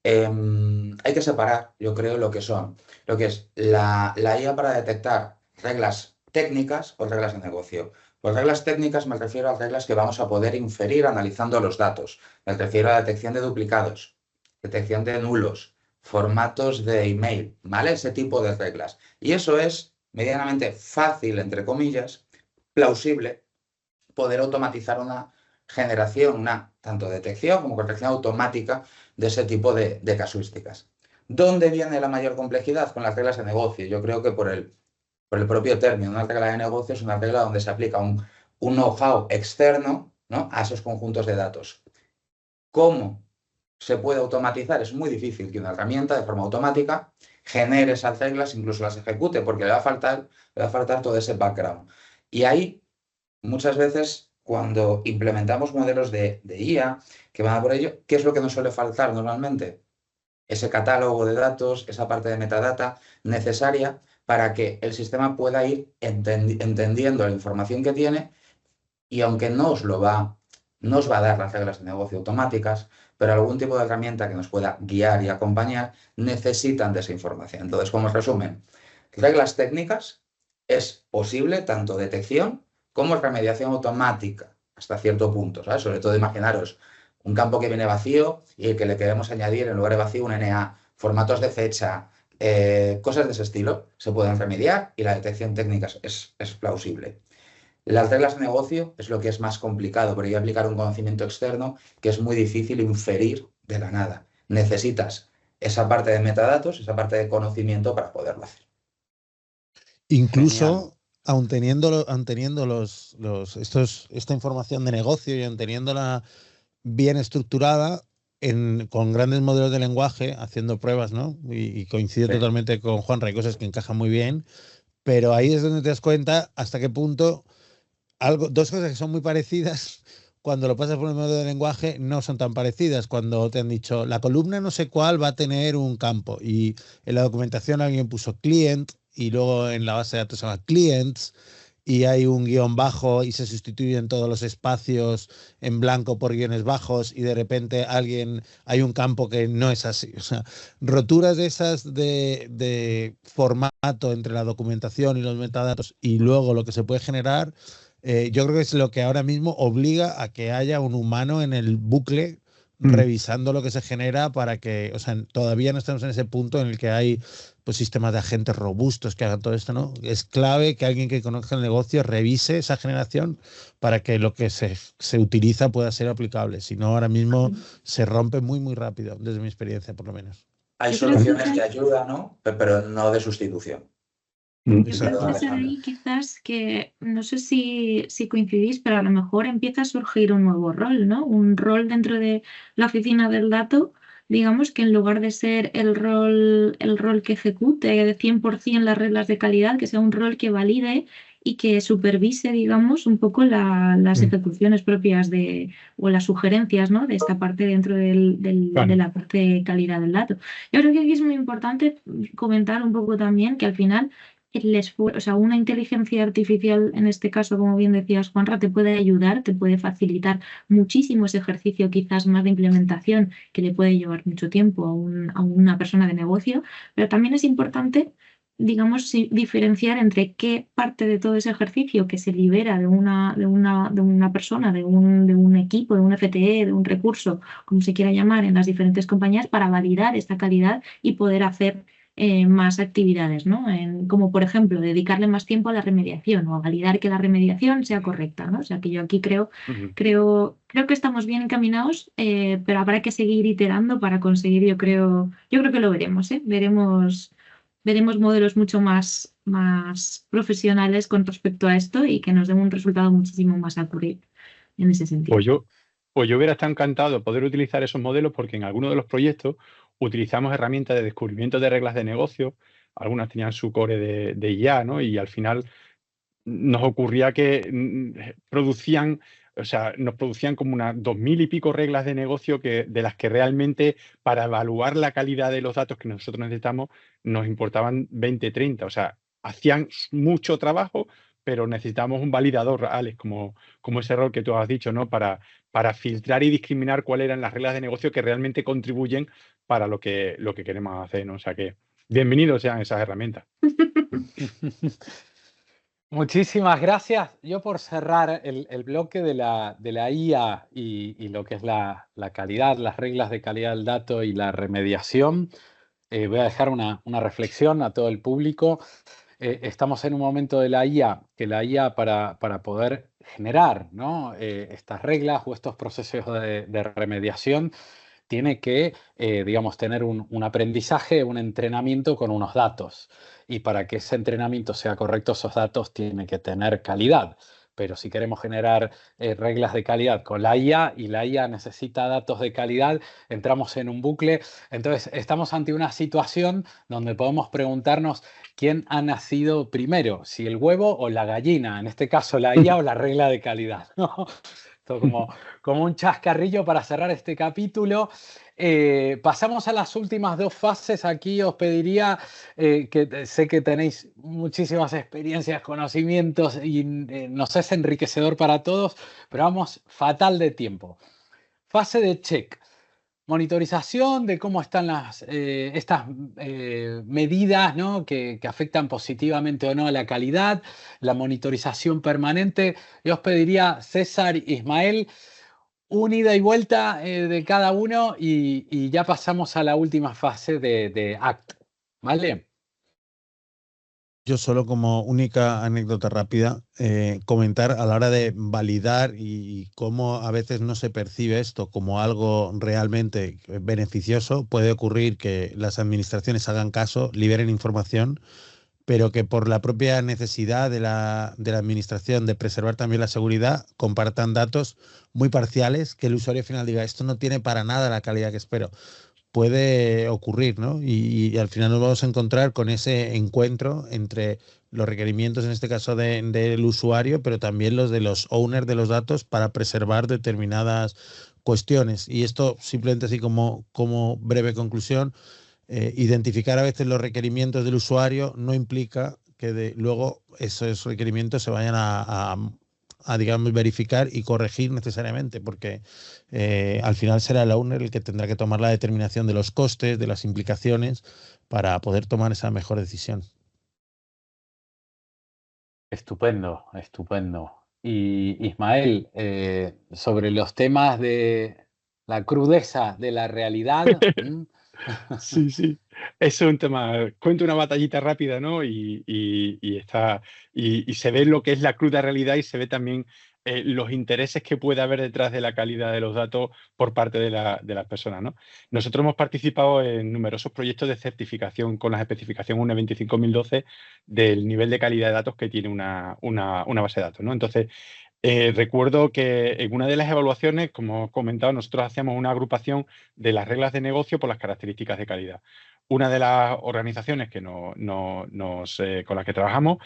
Hay que separar, yo creo, lo que es la IA para detectar reglas técnicas o reglas de negocio. Por reglas técnicas me refiero a reglas que vamos a poder inferir analizando los datos. Me refiero a la detección de duplicados, detección de nulos, formatos de email, ¿vale? Ese tipo de reglas. Y eso es medianamente fácil, entre comillas, plausible, poder automatizar una generación, una tanto detección como corrección automática de ese tipo de casuísticas. ¿Dónde viene la mayor complejidad? Con las reglas de negocio. Yo creo que por el propio término. Una regla de negocio es una regla donde se aplica un know-how externo, ¿no?, a esos conjuntos de datos. ¿Cómo se puede automatizar? Es muy difícil que una herramienta de forma automática genere esas reglas, incluso las ejecute, porque le va a faltar todo ese background. Y ahí, muchas veces, cuando implementamos modelos de IA que van a por ello, ¿qué es lo que nos suele faltar normalmente? Ese catálogo de datos, esa parte de metadata necesaria para que el sistema pueda ir entendiendo la información que tiene, y aunque no os va a dar las reglas de negocio automáticas, pero algún tipo de herramienta que nos pueda guiar y acompañar, necesitan de esa información. Entonces, como resumen, reglas técnicas es posible tanto detección como remediación automática hasta cierto punto, ¿sabes? Sobre todo imaginaros un campo que viene vacío y el que le queremos añadir en lugar de vacío un NA, formatos de fecha, cosas de ese estilo se pueden remediar y la detección técnica es plausible. Las reglas de negocio es lo que es más complicado, porque hay que aplicar un conocimiento externo que es muy difícil inferir de la nada. Necesitas esa parte de metadatos, esa parte de conocimiento para poderlo hacer. Incluso, aun teniendo esta información de negocio y aun teniéndola bien estructurada, con grandes modelos de lenguaje, haciendo pruebas, ¿no? Y coincido totalmente con Juanra, hay cosas que encajan muy bien, pero ahí es donde te das cuenta hasta qué punto dos cosas que son muy parecidas, cuando lo pasas por el modelo de lenguaje, no son tan parecidas. Cuando te han dicho, la columna no sé cuál va a tener un campo, y en la documentación alguien puso client, y luego en la base de datos se llama clients, y hay un guión bajo y se sustituyen todos los espacios en blanco por guiones bajos, y de repente hay un campo que no es así. O sea, roturas de esas de formato entre la documentación y los metadatos y luego lo que se puede generar, yo creo que es lo que ahora mismo obliga a que haya un humano en el bucle revisando lo que se genera, para que, o sea, todavía no estamos en ese punto en el que hay pues sistemas de agentes robustos que hagan todo esto, ¿no? Es clave que alguien que conozca el negocio revise esa generación para que lo que se utiliza pueda ser aplicable. Si no, ahora mismo se rompe muy, muy rápido, desde mi experiencia, por lo menos. Hay soluciones que ayudan, ¿no? Pero no de sustitución. Yo creo que será ahí quizás que, no sé si coincidís, pero a lo mejor empieza a surgir un nuevo rol, ¿no? Un rol dentro de la oficina del dato, digamos que en lugar de ser el rol que ejecute de 100% las reglas de calidad, que sea un rol que valide y que supervise, digamos, un poco las ejecuciones propias o las sugerencias, ¿no?, de esta parte dentro de la parte de calidad del dato. Yo creo que aquí es muy importante comentar un poco también que al final o sea, una inteligencia artificial, en este caso, como bien decías, Juanra, te puede ayudar, te puede facilitar muchísimo ese ejercicio, quizás más de implementación, que le puede llevar mucho tiempo a una persona de negocio, pero también es importante, digamos, diferenciar entre qué parte de todo ese ejercicio que se libera de una persona, de un equipo, de un FTE, de un recurso, como se quiera llamar, en las diferentes compañías, para validar esta calidad y poder hacer más actividades, ¿no? Como por ejemplo, dedicarle más tiempo a la remediación o a validar que la remediación sea correcta, ¿no? O sea que yo aquí creo que estamos bien encaminados, pero habrá que seguir iterando para conseguir, yo creo que lo veremos, ¿eh? Veremos modelos mucho más profesionales con respecto a esto y que nos den un resultado muchísimo más accurate en ese sentido. Pues yo hubiera estado encantado de poder utilizar esos modelos, porque en algunos de los proyectos utilizamos herramientas de descubrimiento de reglas de negocio. Algunas tenían su core de IA, ¿no? Y al final nos ocurría que nos producían como unas 2000 y pico reglas de negocio de las que realmente, para evaluar la calidad de los datos que nosotros necesitamos, nos importaban 20, 30. O sea, hacían mucho trabajo, pero necesitamos un validador, Alex, como ese rol que tú has dicho, ¿no? Para filtrar y discriminar cuáles eran las reglas de negocio que realmente contribuyen para lo que queremos hacer, ¿no? O sea que bienvenidos sean esas herramientas. Muchísimas gracias. Yo, por cerrar el bloque de la IA y lo que es la calidad, las reglas de calidad del dato y la remediación, voy a dejar una reflexión a todo el público. estamos en un momento de la IA, que la IA para poder generar, ¿no? Estas reglas o estos procesos de remediación tiene que, digamos, tener un aprendizaje, un entrenamiento con unos datos. Y para que ese entrenamiento sea correcto, esos datos tienen que tener calidad. Pero si queremos generar reglas de calidad con la IA y la IA necesita datos de calidad, entramos en un bucle. Entonces, estamos ante una situación donde podemos preguntarnos quién ha nacido primero, si el huevo o la gallina, en este caso la IA o la regla de calidad, ¿no? Esto como un chascarrillo para cerrar este capítulo. Pasamos a las últimas dos fases. Aquí os pediría, que sé que tenéis muchísimas experiencias, conocimientos y nos es enriquecedor para todos, pero vamos fatal de tiempo. Fase de check. Monitorización de cómo están estas medidas, ¿no? que afectan positivamente o no a la calidad, la monitorización permanente. Yo os pediría, César, Ismael, una ida y vuelta de cada uno y ya pasamos a la última fase de ACT, ¿vale? Yo solo como única anécdota rápida, comentar a la hora de validar y cómo a veces no se percibe esto como algo realmente beneficioso. Puede ocurrir que las administraciones hagan caso, liberen información, pero que por la propia necesidad de la administración de preservar también la seguridad, compartan datos muy parciales, que el usuario final diga, esto no tiene para nada la calidad que espero. Puede ocurrir, ¿no? Y al final nos vamos a encontrar con ese encuentro entre los requerimientos, en este caso del usuario, pero también los de los owners de los datos para preservar determinadas cuestiones. Y esto simplemente así como breve conclusión, identificar a veces los requerimientos del usuario no implica que luego esos requerimientos se vayan a digamos, verificar y corregir necesariamente, porque al final será el owner el que tendrá que tomar la determinación de los costes, de las implicaciones, para poder tomar esa mejor decisión. Estupendo, estupendo. Y Ismael, sobre los temas de la crudeza de la realidad. Sí, sí. Eso es un tema. Cuento una batallita rápida, ¿no? Y se ve lo que es la cruda realidad y se ve también los intereses que puede haber detrás de la calidad de los datos por parte de las personas, ¿no? Nosotros hemos participado en numerosos proyectos de certificación con las especificaciones UNE 25012 del nivel de calidad de datos que tiene una base de datos, ¿no? Entonces, recuerdo que en una de las evaluaciones, como he comentado, nosotros hacíamos una agrupación de las reglas de negocio por las características de calidad. Una de las organizaciones con las que trabajamos,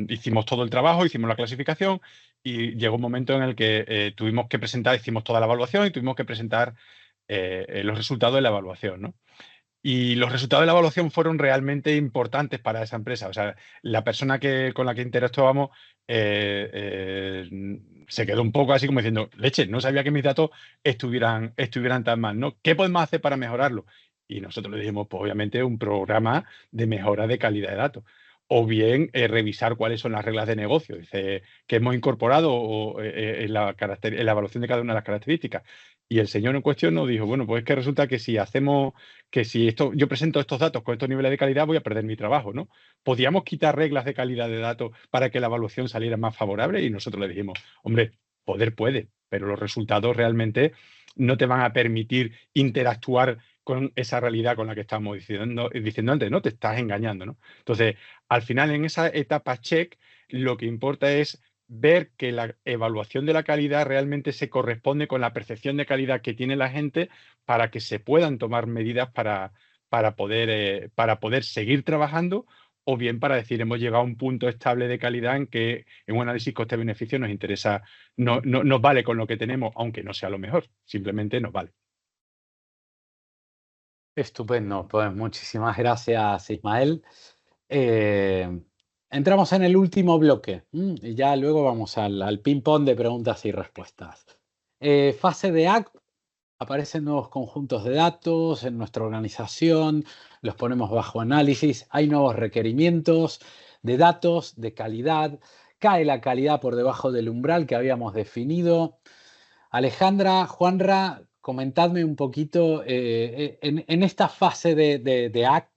hicimos todo el trabajo, hicimos la clasificación y llegó un momento en el que tuvimos que presentar, hicimos toda la evaluación y tuvimos que presentar los resultados de la evaluación, ¿no? Y los resultados de la evaluación fueron realmente importantes para esa empresa. O sea, la persona con la que interactuábamos se quedó un poco así como diciendo, leche, no sabía que mis datos estuvieran tan mal, ¿no? ¿Qué podemos hacer para mejorarlo? Y nosotros le dijimos, pues obviamente un programa de mejora de calidad de datos. O bien revisar cuáles son las reglas de negocio, dice, que hemos incorporado en la evaluación de cada una de las características. Y el señor en cuestión nos dijo, bueno, pues es que resulta que si yo presento estos datos con estos niveles de calidad, voy a perder mi trabajo, ¿no? ¿Podríamos quitar reglas de calidad de datos para que la evaluación saliera más favorable? Y nosotros le dijimos, hombre, poder puede, pero los resultados realmente no te van a permitir interactuar con esa realidad con la que estamos diciendo antes, ¿no? Te estás engañando, ¿no? Entonces, al final, en esa etapa check, lo que importa es ver que la evaluación de la calidad realmente se corresponde con la percepción de calidad que tiene la gente para que se puedan tomar medidas para poder seguir trabajando o bien para decir hemos llegado a un punto estable de calidad en que en un análisis coste-beneficio nos interesa, nos vale con lo que tenemos, aunque no sea lo mejor, simplemente nos vale. Estupendo, pues muchísimas gracias, Ismael. Entramos en el último bloque y ya luego vamos al ping-pong de preguntas y respuestas. Fase de ACT, aparecen nuevos conjuntos de datos en nuestra organización, los ponemos bajo análisis, hay nuevos requerimientos de datos, de calidad, cae la calidad por debajo del umbral que habíamos definido. Alejandra, Juanra, comentadme un poquito en esta fase de ACT,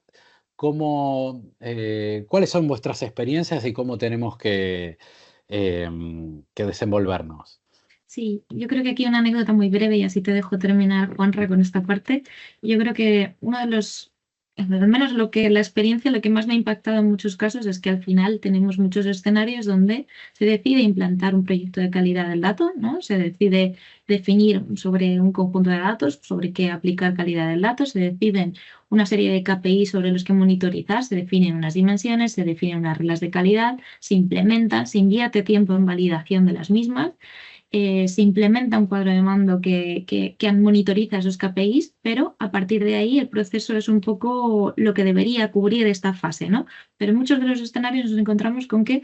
¿cuáles son vuestras experiencias y cómo tenemos que desenvolvernos? Sí, yo creo que aquí una anécdota muy breve y así te dejo terminar, Juanra, con esta parte. Yo creo que uno de los, al menos la experiencia, lo que más me ha impactado en muchos casos es que al final tenemos muchos escenarios donde se decide implantar un proyecto de calidad del dato, ¿no? Se decide definir sobre un conjunto de datos, sobre qué aplicar calidad del dato, se deciden una serie de KPI sobre los que monitorizar, se definen unas dimensiones, se definen unas reglas de calidad, se implementan, se invierte tiempo en validación de las mismas. Se implementa un cuadro de mando que monitoriza esos KPIs, pero a partir de ahí el proceso es un poco lo que debería cubrir esta fase, ¿no? Pero en muchos de los escenarios nos encontramos con que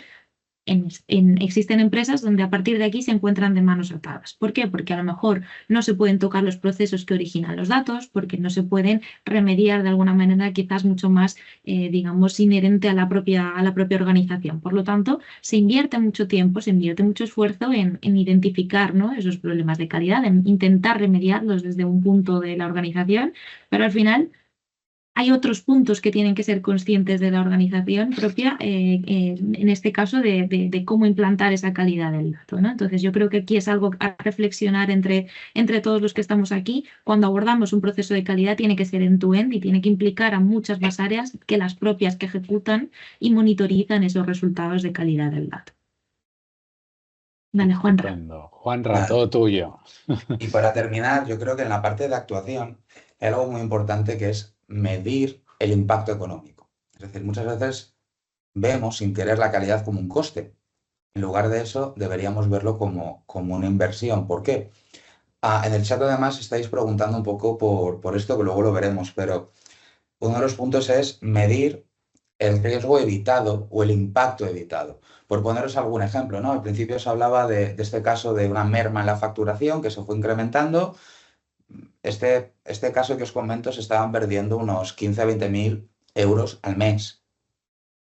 existen empresas donde a partir de aquí se encuentran de manos atadas. ¿Por qué? Porque a lo mejor no se pueden tocar los procesos que originan los datos, porque no se pueden remediar de alguna manera quizás mucho más, digamos, inherente a la propia organización. Por lo tanto, se invierte mucho tiempo, se invierte mucho esfuerzo en identificar, ¿no?, esos problemas de calidad, en intentar remediarlos desde un punto de la organización, pero al final hay otros puntos que tienen que ser conscientes de la organización propia, en este caso de cómo implantar esa calidad del dato, ¿no? Entonces yo creo que aquí es algo a reflexionar entre todos los que estamos aquí. Cuando abordamos un proceso de calidad tiene que ser end-to-end y tiene que implicar a muchas más áreas que las propias que ejecutan y monitorizan esos resultados de calidad del dato. Dale, Juanra. Estupendo. Juanra, Vale. todo tuyo. Y para terminar, yo creo que en la parte de actuación hay algo muy importante que es medir el impacto económico. Es decir, muchas veces vemos sin querer la calidad como un coste. En lugar de eso, deberíamos verlo como una inversión. ¿Por qué? En el chat además estáis preguntando un poco por esto, que luego lo veremos, pero uno de los puntos es medir el riesgo evitado o el impacto evitado. Por poneros algún ejemplo, ¿no? Al principio os hablaba de este caso de una merma en la facturación que se fue incrementando. Este caso que os comento se estaban perdiendo unos 15 a 20 mil euros al mes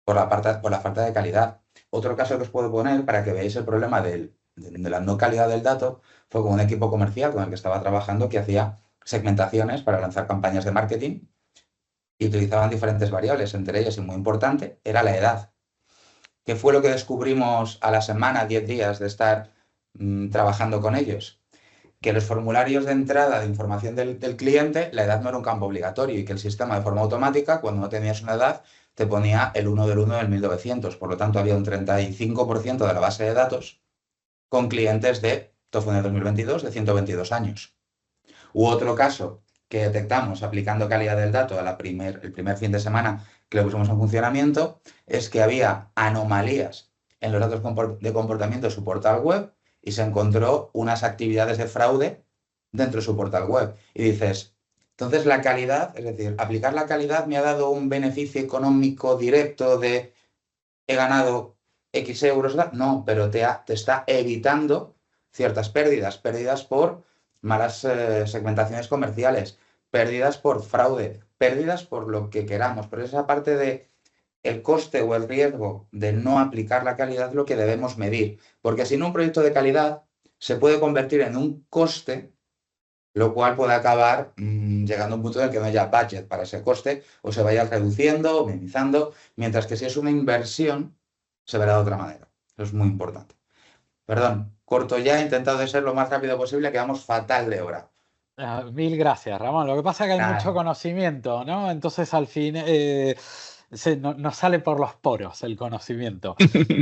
por la falta de calidad. Otro caso que os puedo poner para que veáis el problema de la no calidad del dato fue con un equipo comercial con el que estaba trabajando que hacía segmentaciones para lanzar campañas de marketing y utilizaban diferentes variables, entre ellas y muy importante era la edad. ¿Qué fue lo que descubrimos a la semana, 10 días de estar trabajando con ellos? Que los formularios de entrada de información del cliente, la edad no era un campo obligatorio y que el sistema de forma automática, cuando no tenías una edad, te ponía el 1 del 1 del 1900. Por lo tanto, había un 35% de la base de datos con clientes esto fue en el 2022, de 122 años. U otro caso que detectamos aplicando calidad del dato el primer fin de semana que lo pusimos en funcionamiento, es que había anomalías en los datos de comportamiento de su portal web y se encontró unas actividades de fraude dentro de su portal web. Y dices, entonces la calidad, es decir, aplicar la calidad me ha dado un beneficio económico directo de he ganado X euros, no, pero te está evitando ciertas pérdidas por malas segmentaciones comerciales, pérdidas por fraude, pérdidas por lo que queramos, pero esa parte de el coste o el riesgo de no aplicar la calidad es lo que debemos medir, porque si no un proyecto de calidad se puede convertir en un coste, lo cual puede acabar llegando a un punto en el que no haya budget para ese coste o se vaya reduciendo o minimizando, mientras que si es una inversión se verá de otra manera. Eso es muy importante. Perdón, corto ya, he intentado de ser lo más rápido posible, quedamos fatal de hora. Mil gracias, Ramón. Lo que pasa es que hay Nada. mucho conocimiento, ¿no? Entonces al fin nos sale por los poros el conocimiento.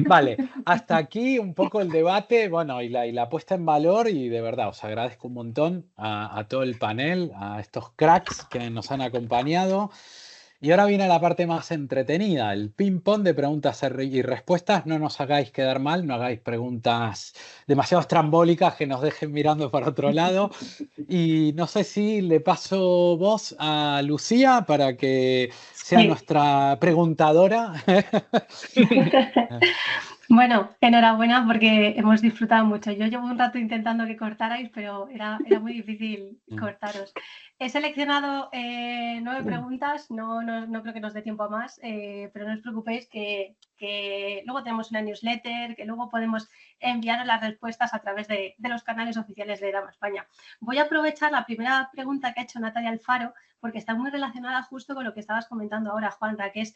Vale, hasta aquí un poco el debate, bueno, y la puesta en valor, y de verdad os agradezco un montón a todo el panel, a estos cracks que nos han acompañado. Y ahora viene la parte más entretenida, el ping-pong de preguntas y respuestas. No nos hagáis quedar mal, no hagáis preguntas demasiado estrambólicas que nos dejen mirando para otro lado. Y no sé si le paso voz a Lucía para que sea Sí. nuestra preguntadora. Bueno, enhorabuena porque hemos disfrutado mucho. Yo llevo un rato intentando que cortarais, pero era muy difícil cortaros. He seleccionado 9 preguntas, no creo que nos dé tiempo a más, pero no os preocupéis que luego tenemos una newsletter, que luego podemos enviaros las respuestas a través de los canales oficiales de Dama España. Voy a aprovechar la primera pregunta que ha hecho Natalia Alfaro porque está muy relacionada justo con lo que estabas comentando ahora, Juanra, que es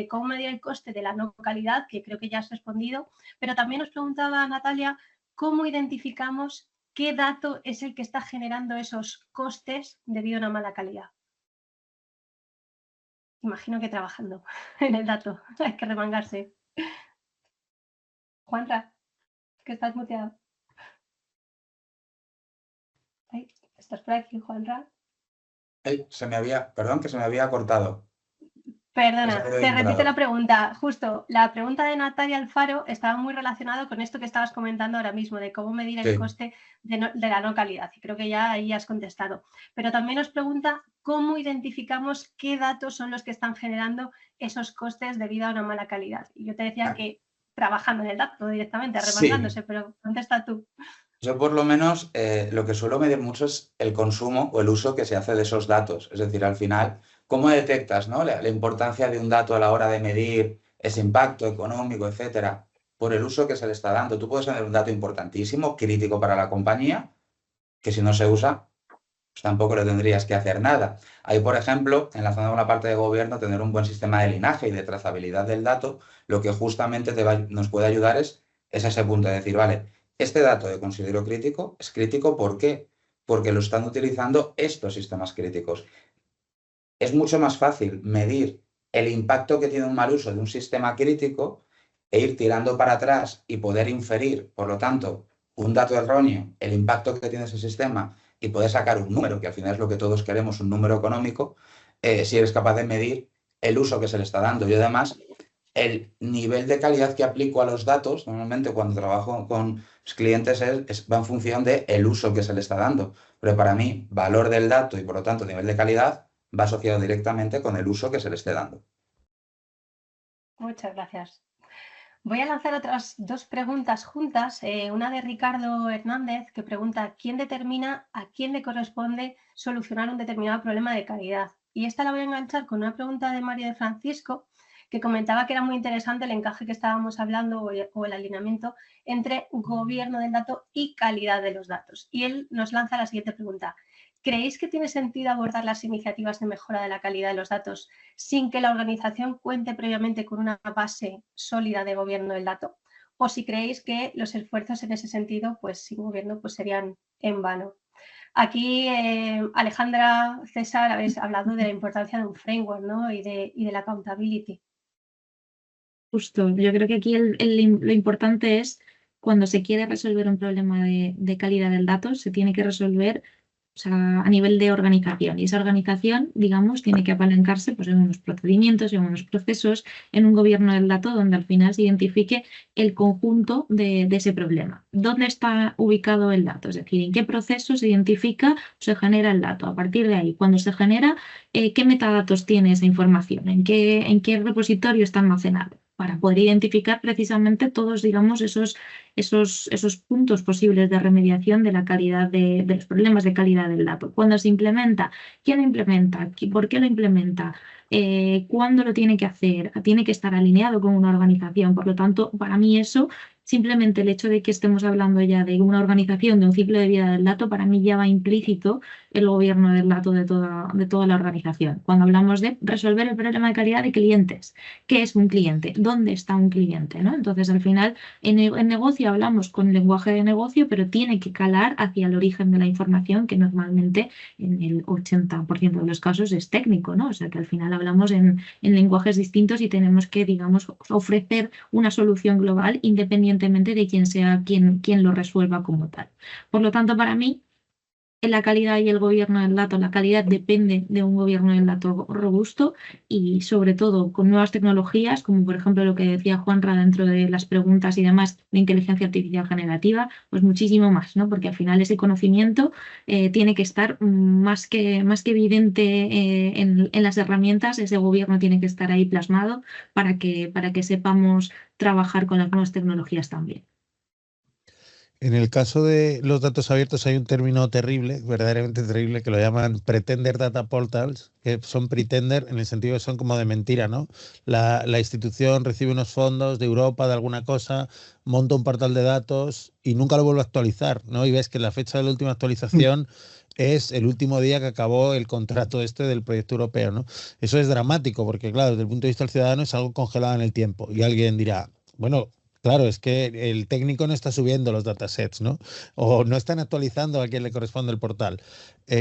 cómo medir el coste de la no calidad, que creo que ya has respondido, pero también nos preguntaba Natalia, ¿cómo identificamos qué dato es el que está generando esos costes debido a una mala calidad? Imagino que trabajando en el dato, hay que remangarse. Juanra, que estás muteado. Ay, ¿estás por aquí, Juanra? Perdón, que se me había cortado. Perdona, te repito la pregunta. Justo, la pregunta de Natalia Alfaro estaba muy relacionada con esto que estabas comentando ahora mismo, de cómo medir el coste de la no calidad. Y creo que ya ahí has contestado. Pero también nos pregunta cómo identificamos qué datos son los que están generando esos costes debido a una mala calidad. Y yo te decía que trabajando en el dato directamente, arremangándose, pero contesta tú. Yo por lo menos lo que suelo medir mucho es el consumo o el uso que se hace de esos datos. Es decir, al final, ¿cómo detectas, ¿no? la importancia de un dato a la hora de medir ese impacto económico, etcétera, por el uso que se le está dando? Tú puedes tener un dato importantísimo, crítico para la compañía, que si no se usa, pues tampoco le tendrías que hacer nada. Ahí, por ejemplo, enlazando con la parte de gobierno, tener un buen sistema de linaje y de trazabilidad del dato, lo que justamente nos puede ayudar es ese punto de decir, vale, este dato que considero crítico es crítico, ¿por qué? Porque lo están utilizando estos sistemas críticos. Es mucho más fácil medir el impacto que tiene un mal uso de un sistema crítico e ir tirando para atrás y poder inferir, por lo tanto, un dato erróneo, el impacto que tiene ese sistema y poder sacar un número, que al final es lo que todos queremos, un número económico, si eres capaz de medir el uso que se le está dando. Y además, el nivel de calidad que aplico a los datos, normalmente cuando trabajo con clientes va en función del uso que se le está dando. Pero para mí, valor del dato y por lo tanto nivel de calidad va asociado directamente con el uso que se le esté dando. Muchas gracias. Voy a lanzar otras dos preguntas juntas. Una de Ricardo Hernández, que pregunta ¿quién determina a quién le corresponde solucionar un determinado problema de calidad? Y esta la voy a enganchar con una pregunta de María de Francisco, que comentaba que era muy interesante el encaje que estábamos hablando o el alineamiento entre gobierno del dato y calidad de los datos. Y él nos lanza la siguiente pregunta. ¿Creéis que tiene sentido abordar las iniciativas de mejora de la calidad de los datos sin que la organización cuente previamente con una base sólida de gobierno del dato? O si creéis que los esfuerzos en ese sentido, pues sin gobierno, pues serían en vano. Aquí, Alejandra, César, habéis hablado de la importancia de un framework, ¿no? y de la accountability. Justo, yo creo que aquí lo importante es cuando se quiere resolver un problema de calidad del dato, se tiene que resolver a nivel de organización. Y esa organización, digamos, tiene que apalancarse pues, en unos procedimientos, en unos procesos, en un gobierno del dato donde al final se identifique el conjunto de ese problema. ¿Dónde está ubicado el dato? Es decir, ¿en qué proceso se identifica o se genera el dato? A partir de ahí, cuando se genera, ¿qué metadatos tiene esa información? ¿En qué repositorio está almacenado? Para poder identificar precisamente todos, digamos, esos puntos posibles de remediación de la calidad de los problemas de calidad del dato. Cuando se implementa, ¿quién lo implementa? ¿Por qué lo implementa? ¿Cuándo lo tiene que hacer? Tiene que estar alineado con una organización. Por lo tanto, para mí eso, simplemente el hecho de que estemos hablando ya de una organización, de un ciclo de vida del dato, para mí ya va implícito el gobierno del dato de toda la organización. Cuando hablamos de resolver el problema de calidad de clientes, ¿qué es un cliente? ¿Dónde está un cliente? ¿No? Entonces, al final, en negocio hablamos con lenguaje de negocio, pero tiene que calar hacia el origen de la información, que normalmente en el 80% de los casos es técnico, ¿no? O sea, que al final hablamos en lenguajes distintos y tenemos que, digamos, ofrecer una solución global independientemente de quién sea quien lo resuelva como tal. Por lo tanto, para mí, en la calidad y el gobierno del dato, la calidad depende de un gobierno del dato robusto y sobre todo con nuevas tecnologías, como por ejemplo lo que decía Juanra dentro de las preguntas y demás de inteligencia artificial generativa, pues muchísimo más, ¿no? Porque al final ese conocimiento tiene que estar más que evidente en las herramientas, ese gobierno tiene que estar ahí plasmado para que sepamos trabajar con las nuevas tecnologías también. En el caso de los datos abiertos hay un término terrible, verdaderamente terrible, que lo llaman pretender data portals, que son pretender en el sentido que son como de mentira, ¿no? La institución recibe unos fondos de Europa, de alguna cosa, monta un portal de datos y nunca lo vuelve a actualizar, ¿no? Y ves que la fecha de la última actualización es el último día que acabó el contrato este del proyecto europeo, ¿no? Eso es dramático porque, claro, desde el punto de vista del ciudadano es algo congelado en el tiempo. Y alguien dirá, bueno, claro, es que el técnico no está subiendo los datasets, ¿no? O no están actualizando a quien le corresponde el portal.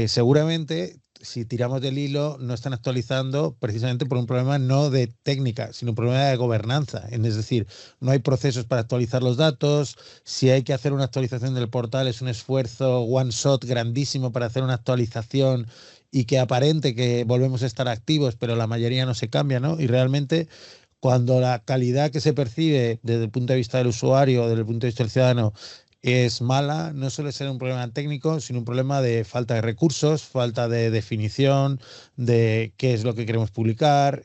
Seguramente, si tiramos del hilo, no están actualizando precisamente por un problema no de técnica, sino un problema de gobernanza. Es decir, no hay procesos para actualizar los datos. Si hay que hacer una actualización del portal, es un esfuerzo one shot grandísimo para hacer una actualización y que aparente que volvemos a estar activos, pero la mayoría no se cambia, ¿no? Y realmente, cuando la calidad que se percibe desde el punto de vista del usuario, desde el punto de vista del ciudadano, es mala, no suele ser un problema técnico, sino un problema de falta de recursos, falta de definición de qué es lo que queremos publicar,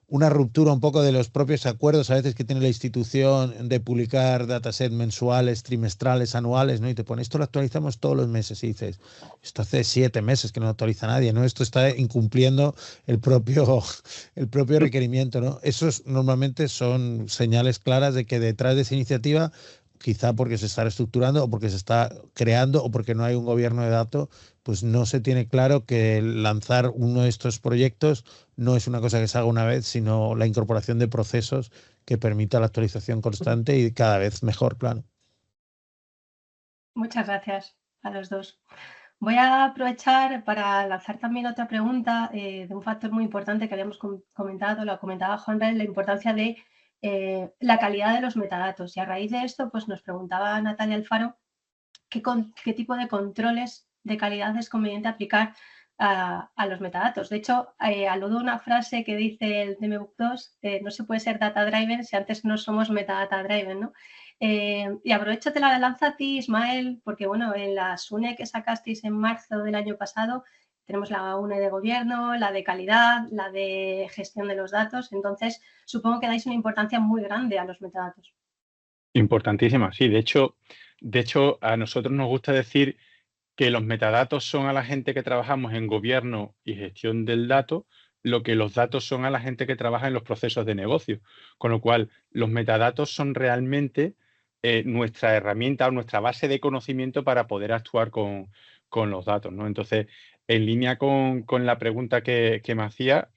una ruptura un poco de los propios acuerdos a veces que tiene la institución de publicar datasets mensuales, trimestrales, anuales, ¿no? Y te pone, esto lo actualizamos todos los meses, y dices, esto hace 7 meses que no actualiza nadie, ¿no? Esto está incumpliendo el propio requerimiento, ¿no? Esos normalmente son señales claras de que detrás de esa iniciativa, quizá porque se está reestructurando o porque se está creando o porque no hay un gobierno de datos, pues no se tiene claro que lanzar uno de estos proyectos no es una cosa que se haga una vez, sino la incorporación de procesos que permita la actualización constante y cada vez mejor, claro. Muchas gracias a los dos. Voy a aprovechar para lanzar también otra pregunta de un factor muy importante que habíamos comentado, lo comentaba Juanra, la importancia de la calidad de los metadatos. Y a raíz de esto, pues nos preguntaba Natalia Alfaro qué tipo de controles de calidad es conveniente aplicar a los metadatos. De hecho, aludo a una frase que dice el DMBOK 2, no se puede ser data driven si antes no somos metadata driven, ¿no? Y aprovecho de la lanza a ti, Ismael, porque bueno, en la SUNE que sacasteis en marzo del año pasado, tenemos la UNE de gobierno, la de calidad, la de gestión de los datos, entonces supongo que dais una importancia muy grande a los metadatos. Importantísima, sí. De hecho, a nosotros nos gusta decir que los metadatos son a la gente que trabajamos en gobierno y gestión del dato, lo que los datos son a la gente que trabaja en los procesos de negocio. Con lo cual, los metadatos son realmente nuestra herramienta o nuestra base de conocimiento para poder actuar con los datos, ¿no? Entonces, en línea con la pregunta que me hacía,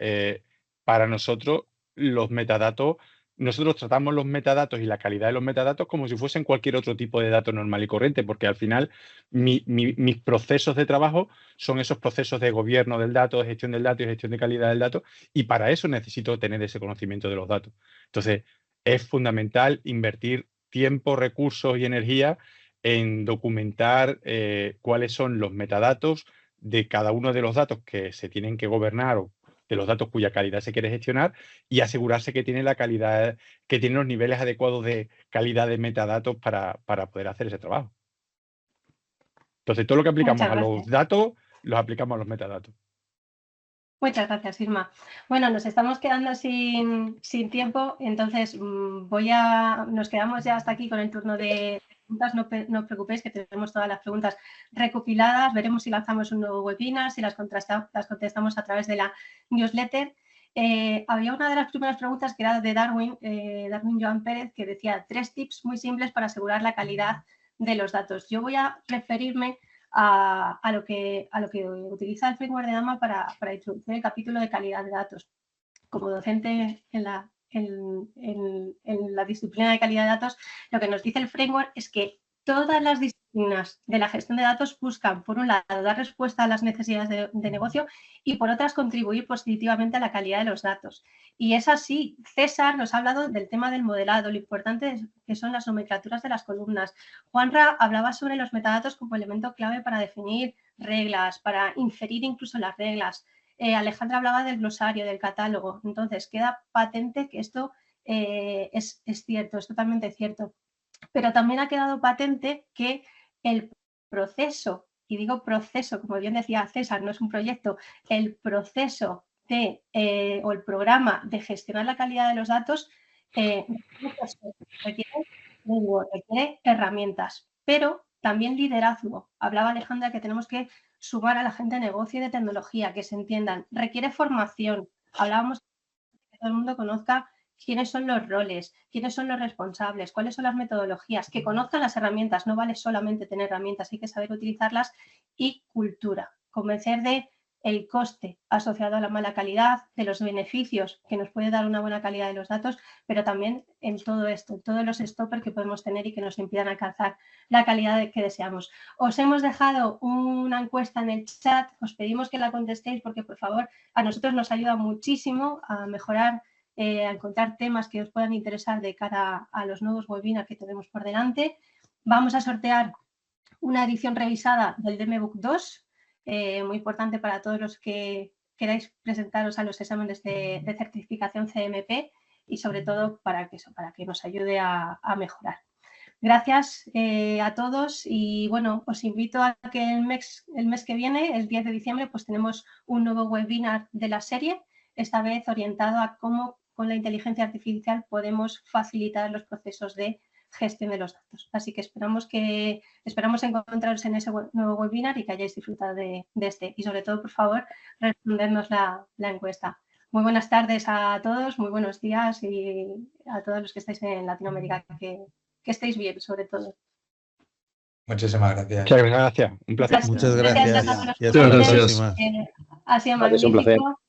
para nosotros los metadatos, nosotros tratamos los metadatos y la calidad de los metadatos como si fuesen cualquier otro tipo de dato normal y corriente, porque al final mis procesos de trabajo son esos procesos de gobierno del dato, de gestión del dato y gestión de calidad del dato, y para eso necesito tener ese conocimiento de los datos. Entonces, es fundamental invertir tiempo, recursos y energía en documentar cuáles son los metadatos de cada uno de los datos que se tienen que gobernar o de los datos cuya calidad se quiere gestionar y asegurarse que tiene la calidad, que tiene los niveles adecuados de calidad de metadatos para poder hacer ese trabajo. Entonces, todo lo que aplicamos a los datos, los aplicamos a los metadatos. Muchas gracias, Irma. Bueno, nos estamos quedando sin tiempo, entonces nos quedamos ya hasta aquí con el turno de preguntas. No os preocupéis que tenemos todas las preguntas recopiladas. Veremos si lanzamos un nuevo webinar, si las contestamos a través de la newsletter. Había una de las primeras preguntas que era de Darwin Joan Pérez, que decía 3 tips muy simples para asegurar la calidad de los datos. Yo voy a referirme a lo que utiliza el framework de DAMA para introducir el capítulo de calidad de datos. Como docente en la disciplina de calidad de datos, lo que nos dice el framework es que todas las disciplinas de la gestión de datos buscan, por un lado, dar respuesta a las necesidades de negocio y, por otras, contribuir positivamente a la calidad de los datos. Y es así. César nos ha hablado del tema del modelado, lo importante que son las nomenclaturas de las columnas. Juanra hablaba sobre los metadatos como elemento clave para definir reglas, para inferir incluso las reglas. Alejandra hablaba del glosario, del catálogo. Entonces, queda patente que esto es cierto, es totalmente cierto. Pero también ha quedado patente que el proceso, y digo proceso, como bien decía César, no es un proyecto, el proceso o el programa de gestionar la calidad de los datos requiere herramientas, pero también liderazgo. Hablaba Alejandra que tenemos que sumar a la gente de negocio y de tecnología, que se entiendan. Requiere formación. Hablábamos de que todo el mundo conozca quiénes son los roles, quiénes son los responsables, cuáles son las metodologías, que conozcan las herramientas, no vale solamente tener herramientas, hay que saber utilizarlas, y cultura, convencer de el coste asociado a la mala calidad, de los beneficios que nos puede dar una buena calidad de los datos, pero también en todo esto, en todos los stoppers que podemos tener y que nos impidan alcanzar la calidad que deseamos. Os hemos dejado una encuesta en el chat, os pedimos que la contestéis porque, por favor, a nosotros nos ayuda muchísimo a mejorar, a encontrar temas que os puedan interesar de cara a los nuevos webinars que tenemos por delante. Vamos a sortear una edición revisada del DMBOK 2, muy importante para todos los que queráis presentaros a los exámenes de certificación CMP y sobre todo para que nos ayude a mejorar. Gracias a todos y bueno, os invito a que el mes que viene, el 10 de diciembre, pues tenemos un nuevo webinar de la serie, esta vez orientado a cómo con la inteligencia artificial podemos facilitar los procesos de gestión de los datos. Así que esperamos encontraros en ese nuevo webinar y que hayáis disfrutado de este. Y sobre todo, por favor, respondernos la encuesta. Muy buenas tardes a todos, muy buenos días y a todos los que estáis en Latinoamérica, que estéis bien, sobre todo. Muchísimas gracias. Muchas gracias. Un placer. Muchas gracias. Gracias Y hasta la Muchas próxima. ha sido Gracias, un placer. magnífico.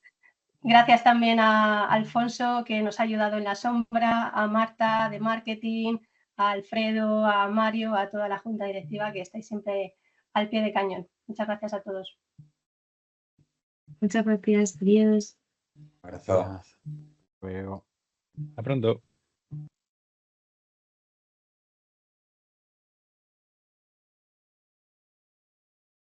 Gracias también a Alfonso, que nos ha ayudado en la sombra, a Marta de marketing, a Alfredo, a Mario, a toda la junta directiva que estáis siempre al pie de cañón. Muchas gracias a todos. Muchas gracias. Adiós. Un abrazo. Luego. Hasta pronto.